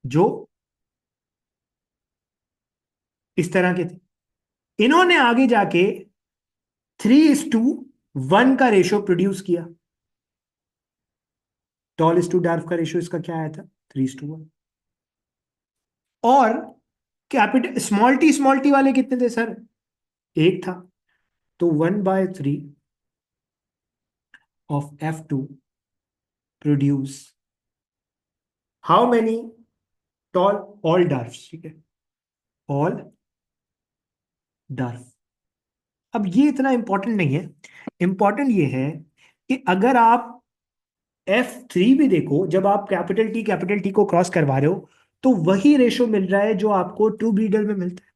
जो इस तरह के थे। इन्होंने आगे जाके 3:1 का रेशो प्रोड्यूस किया। टॉल इज टू डार्क का रेशो इसका क्या आया था? 3:1। और कैपिटल स्मॉल टी वाले कितने थे सर? एक था। तो 1/3 of F2 produce how many tall? All dwarf, ठीक है, ऑल डार्फ। अब ये इतना इंपॉर्टेंट नहीं है। इंपॉर्टेंट ये है कि अगर आप F3 भी देखो, जब आप कैपिटल टी को क्रॉस करवा रहे हो तो वही रेशो मिल रहा है जो आपको ट्रू ब्रीडर में मिलता है।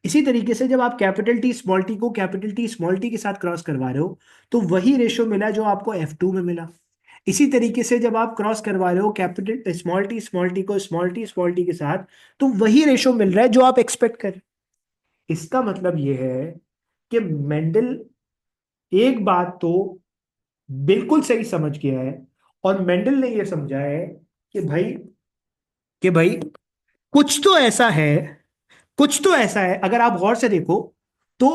इसी तरीके से जब आप कैपिटल टी स्मॉल टी को कैपिटल टी स्मॉल टी के साथ क्रॉस करवा रहे हो तो वही रेशो मिला जो आपको F2 में मिला। इसी तरीके से जब आप क्रॉस करवा रहे हो कैपिटल स्मॉल टी को स्मॉल टी के साथ, तो वही रेशो मिल रहा है जो आप एक्सपेक्ट कर। इसका मतलब यह है कि मेंडल एक बात तो बिल्कुल सही समझ गया है, और मेंडल ने यह समझा है कि भाई, कि भाई कुछ तो ऐसा है, कुछ तो ऐसा है। अगर आप गौर से देखो तो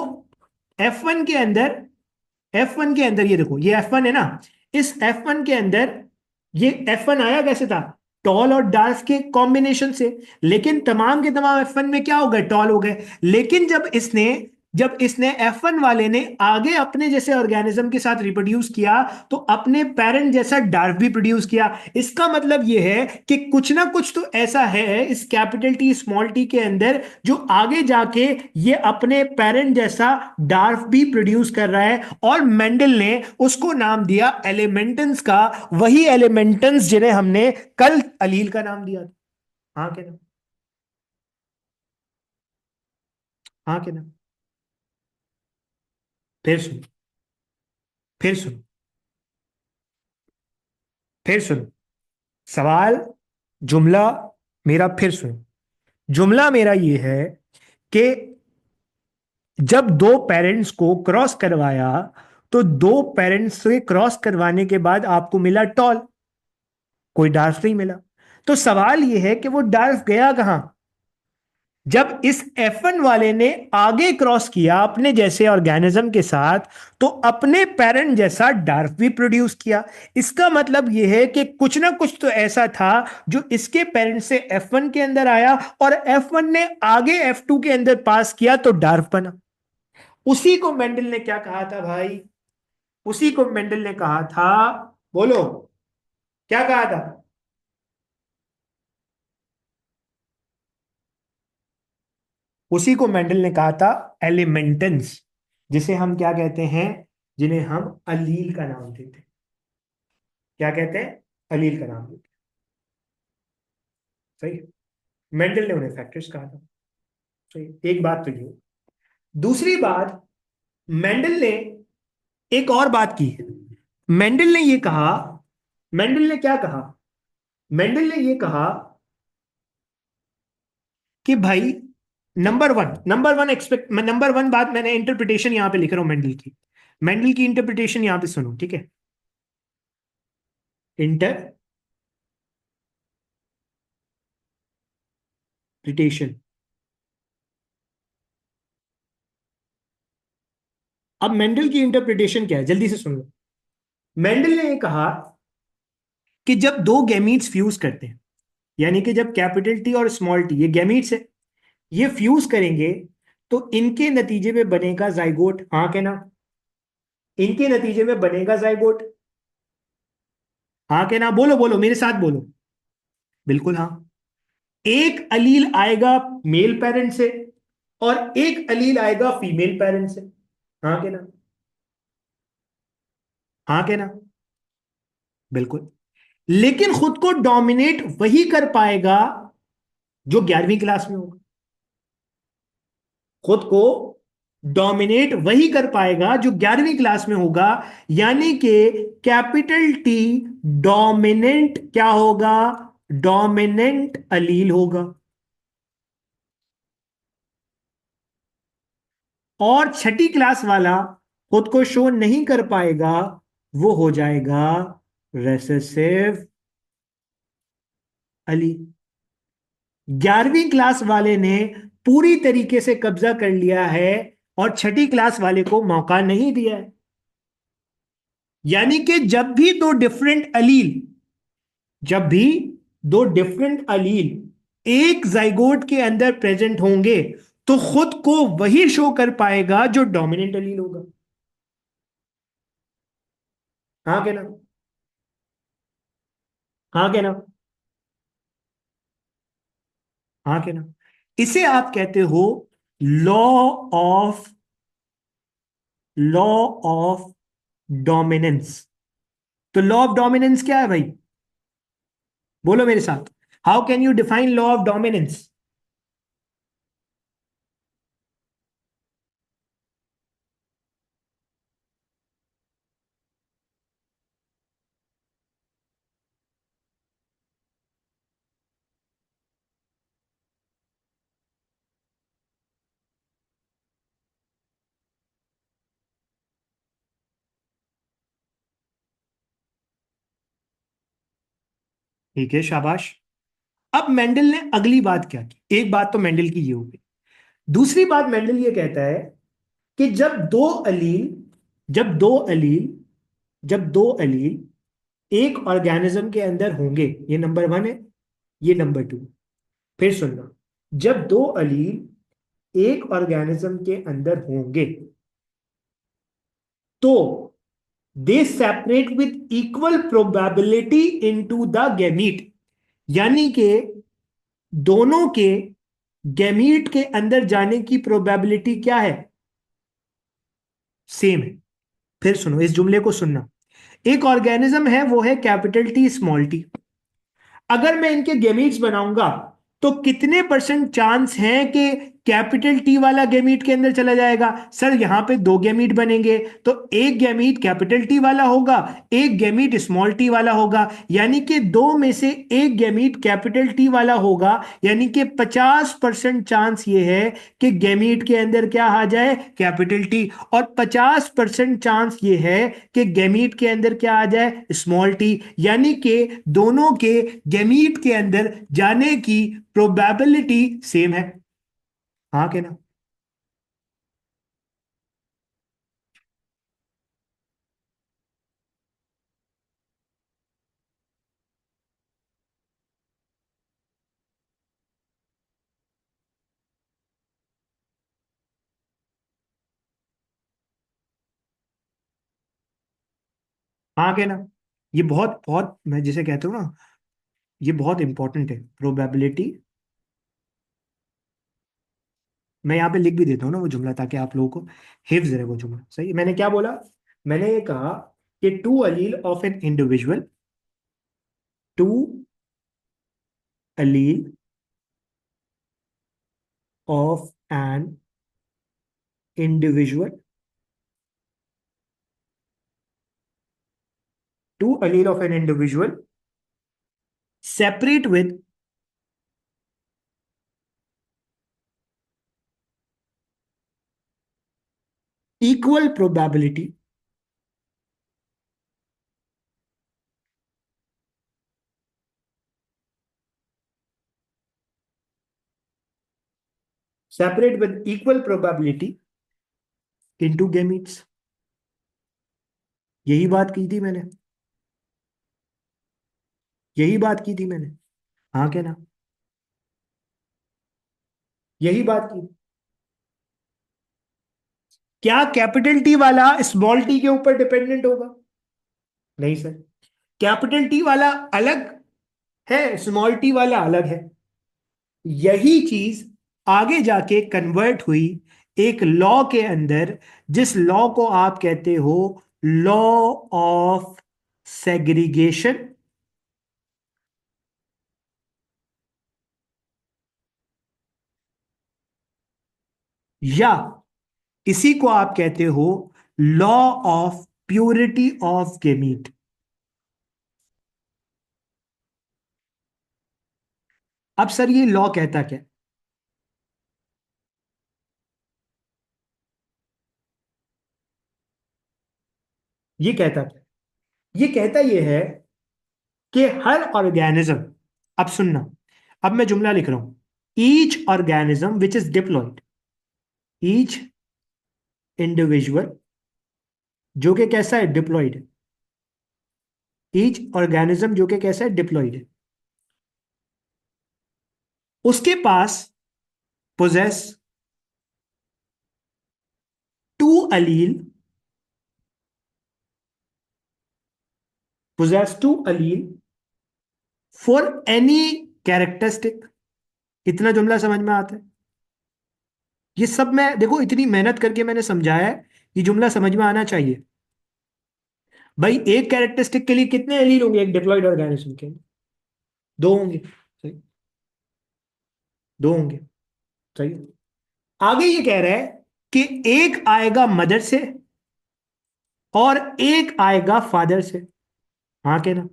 F1 के अंदर, F1 के अंदर ये देखो, ये F1 है ना, इस F1 के अंदर ये F1 आया कैसे था? टॉल और डार्क के कॉम्बिनेशन से। लेकिन तमाम के तमाम F1 में क्या हो गए? टॉल हो गए। लेकिन जब इसने F1 वाले ने आगे अपने जैसे ऑर्गेनिज्म के साथ रिप्रोड्यूस किया तो अपने पेरेंट जैसा डार्क भी प्रोड्यूस किया। इसका मतलब यह है कि कुछ ना कुछ तो ऐसा है इस कैपिटल टी स्मॉल टी के अंदर जो आगे जाके ये अपने पेरेंट जैसा डार्फ भी प्रोड्यूस कर रहा है। और मेंडल ने उसको नाम दिया एलिमेंटेंस का, वही एलिमेंटेंस जिन्हें हमने कल अलील का नाम दिया था। हाँ के ना? हाँ के ना? फिर सुनो, फिर सुनो, फिर सुनो सवाल, जुमला मेरा फिर सुनो। जुमला मेरा ये है कि जब दो पेरेंट्स को क्रॉस करवाया तो दो पेरेंट्स से क्रॉस करवाने के बाद आपको मिला टॉल, कोई डार्फ नहीं मिला। तो सवाल यह है कि वो डार्फ गया कहां? जब इस F1 वाले ने आगे क्रॉस किया अपने जैसे ऑर्गेनिज्म के साथ तो अपने पेरेंट जैसा डार्फ भी प्रोड्यूस किया। इसका मतलब यह है कि कुछ ना कुछ तो ऐसा था जो इसके पेरेंट से F1 के अंदर आया और F1 ने आगे F2 के अंदर पास किया तो डार्फ बना। उसी को मेंडल ने क्या कहा था भाई? उसी को मेंडल ने कहा था, बोलो, क्या कहा था? उसी को मेंडल ने कहा था एलिमेंटेंस, जिसे हम क्या कहते हैं? जिन्हें हम अलील का नाम देते हैं। क्या कहते हैं? अलील का नाम देते हैं। सही। मेंडल ने उन्हें फैक्टर्स कहा था। सही। एक बात तो ये। दूसरी बात, मेंडल ने एक और बात की है। मेंडल ने ये कहा मेंडल ने क्या कहा? मेंडल ने ये कहा कि भाई नंबर वन एक्सपेक्ट, मैं नंबर वन बात, मैंने इंटरप्रिटेशन यहां पे लिख रहा हूं मेंडल की। मेंडल की इंटरप्रिटेशन यहां पे सुनो, ठीक है? इंटरप्रिटेशन। अब मेंडल की इंटरप्रिटेशन क्या है, जल्दी से सुन लो। मेंडल ने ये कहा कि जब दो गैमीट्स फ्यूज करते हैं, यानी कि जब कैपिटल टी और स्मॉल टी, ये गैमीट्स है, ये फ्यूज करेंगे, तो इनके नतीजे में बनेगा जाइगोट। हाँ के ना? इनके नतीजे में बनेगा जाइगोट। हाँ के ना? बोलो बोलो, मेरे साथ बोलो। बिल्कुल हाँ। एक अलील आएगा मेल पेरेंट से, और एक अलील आएगा फीमेल पेरेंट से। हाँ के ना? हाँ के ना? बिल्कुल। लेकिन खुद को डोमिनेट वही कर पाएगा जो 11वीं क्लास में होगा। खुद को डोमिनेट वही कर पाएगा जो 11वीं क्लास में होगा। यानी कि कैपिटल टी डोमिनेंट क्या होगा? डोमिनेंट अलील होगा। और छठी क्लास वाला खुद को शो नहीं कर पाएगा, वो हो जाएगा रेसेसिव अली। 11वीं क्लास वाले ने पूरी तरीके से कब्जा कर लिया है, और छठी क्लास वाले को मौका नहीं दिया है। यानी कि जब भी दो डिफरेंट अलील एक जाइगोट के अंदर प्रेजेंट होंगे, तो खुद को वही शो कर पाएगा जो डोमिनेंट अलील होगा। हाँ क्या ना? हाँ क्या ना? हाँ क्या ना? इसे आप कहते हो law of law of dominance. तो लॉ ऑफ डोमिनेंस क्या है भाई? बोलो मेरे साथ। How can you define law of dominance? ठीक है, शाबाश। अब मेंडल ने अगली बात क्या की? एक बात तो मेंडल की ये हो गई। दूसरी बात मेंडल ये कहता है कि जब दो अलील जब दो अलील एक ऑर्गेनिज्म के अंदर होंगे, ये नंबर वन है, ये नंबर टू। फिर सुनना। जब दो अलील एक ऑर्गेनिज्म के अंदर होंगे, तो they separate with equal probability into the gamete. यानी कि दोनों के गैमीट के अंदर जाने की प्रोबेबिलिटी क्या है? सेम है। फिर सुनो, इस जुमले को सुनना। एक ऑर्गेनिज्म है, वो है कैपिटल टी स्मॉल टी। अगर मैं इनके गैमीट्स बनाऊंगा, तो कितने परसेंट चांस है कि कैपिटल टी वाला गैमीट के अंदर चला जाएगा? सर यहां पे दो गैमीट बनेंगे, तो एक गैमीट कैपिटल टी वाला होगा, एक गैमीट स्मॉल टी वाला होगा। यानी कि दो में से एक गैमीट कैपिटल टी वाला होगा। यानी कि 50% चांस ये है कि गैमीट के अंदर क्या आ जाए? Capital T. और 50% चांस ये है कि गैमीट के अंदर क्या आ जाए? Small T. यानी कि दोनों के गैमीट के अंदर जाने की प्रोबेबिलिटी सेम है। हाँ के ना? हाँ के ना? ये बहुत बहुत, मैं जिसे कहता हूँ ना, ये बहुत इंपॉर्टेंट है, प्रोबेबिलिटी। मैं यहाँ पे लिख भी देता हूँ ना वो जुमला, ताकि आप लोगों को हिफ्ज रहे वो जुमला। सही है? मैंने क्या बोला? मैंने ये कहा कि two allele of an individual, two allele of an individual two allele of an individual separate with equal probability separate with equal probability into gametes. यही बात की थी मैंने, यही बात की थी मैंने। हाँ क्या ना, यही बात की। क्या कैपिटल टी वाला स्मॉल टी के ऊपर डिपेंडेंट होगा? नहीं सर, कैपिटल टी वाला अलग है, स्मॉल टी वाला अलग है। यही चीज आगे जाके कन्वर्ट हुई एक लॉ के अंदर, जिस लॉ को आप कहते हो लॉ ऑफ सेग्रीगेशन, या इसी को आप कहते हो law of purity of gamete. अब सर ये लॉ कहता क्या? ये कहता क्या? ये कहता ये है कि हर ऑर्गेनिज्म, अब सुनना, अब मैं जुमला लिख रहा हूं, each organism which is diploid, each individual जो कि कैसा है, डिप्लॉयड, ईच ऑर्गेनिज्म जो कि कैसा है, डिप्लॉयड है, उसके पास possess two allele, possess two allele for any characteristic। इतना जुमला समझ में आता है? ये सब मैं देखो इतनी मेहनत करके मैंने समझाया है, ये जुमला समझ में आना चाहिए। भाई एक कैरेक्टरिस्टिक के लिए कितने एलील होंगे एक डिप्लॉयड ऑर्गेनिज्म के? दो होंगे। सही, दो होंगे। सही। आगे ये कह रहा है कि एक आएगा मदर से और एक आएगा फादर से। हाँ के ना?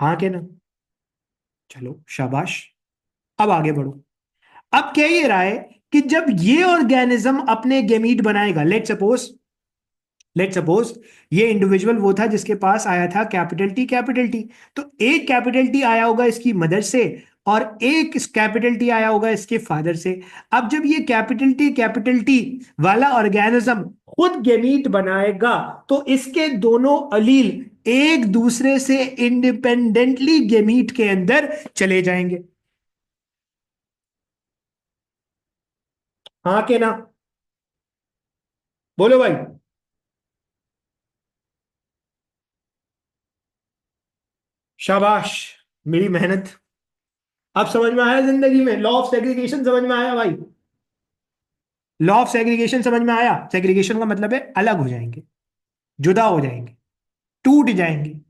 हाँ के ना? चलो शाबाश। अब आगे बढ़ो। अब कह ये रहा है कि जब ये ऑर्गेनिज्म अपने गेमीट बनाएगा, लेट सपोज ये इंडिविजुअल वो था जिसके पास आया था कैपिटल टी कैपिटल टी, तो एक कैपिटल टी आया होगा इसकी मदर से और एक कैपिटल टी आया होगा इसके फादर से। अब जब ये कैपिटल टी वाला ऑर्गेनिज्म खुद गेमीट बनाएगा तो इसके दोनों अलील एक दूसरे से इंडिपेंडेंटली गेमीट के अंदर चले जाएंगे। हाँ के ना? बोलो भाई। शाबाश, मेरी मेहनत। अब समझ में आया जिंदगी में लॉ ऑफ सेग्रीगेशन, समझ में आया भाई? लॉ ऑफ सेग्रीगेशन समझ में आया? सेग्रीगेशन का मतलब है अलग हो जाएंगे, जुदा हो जाएंगे, टूट जाएंगे।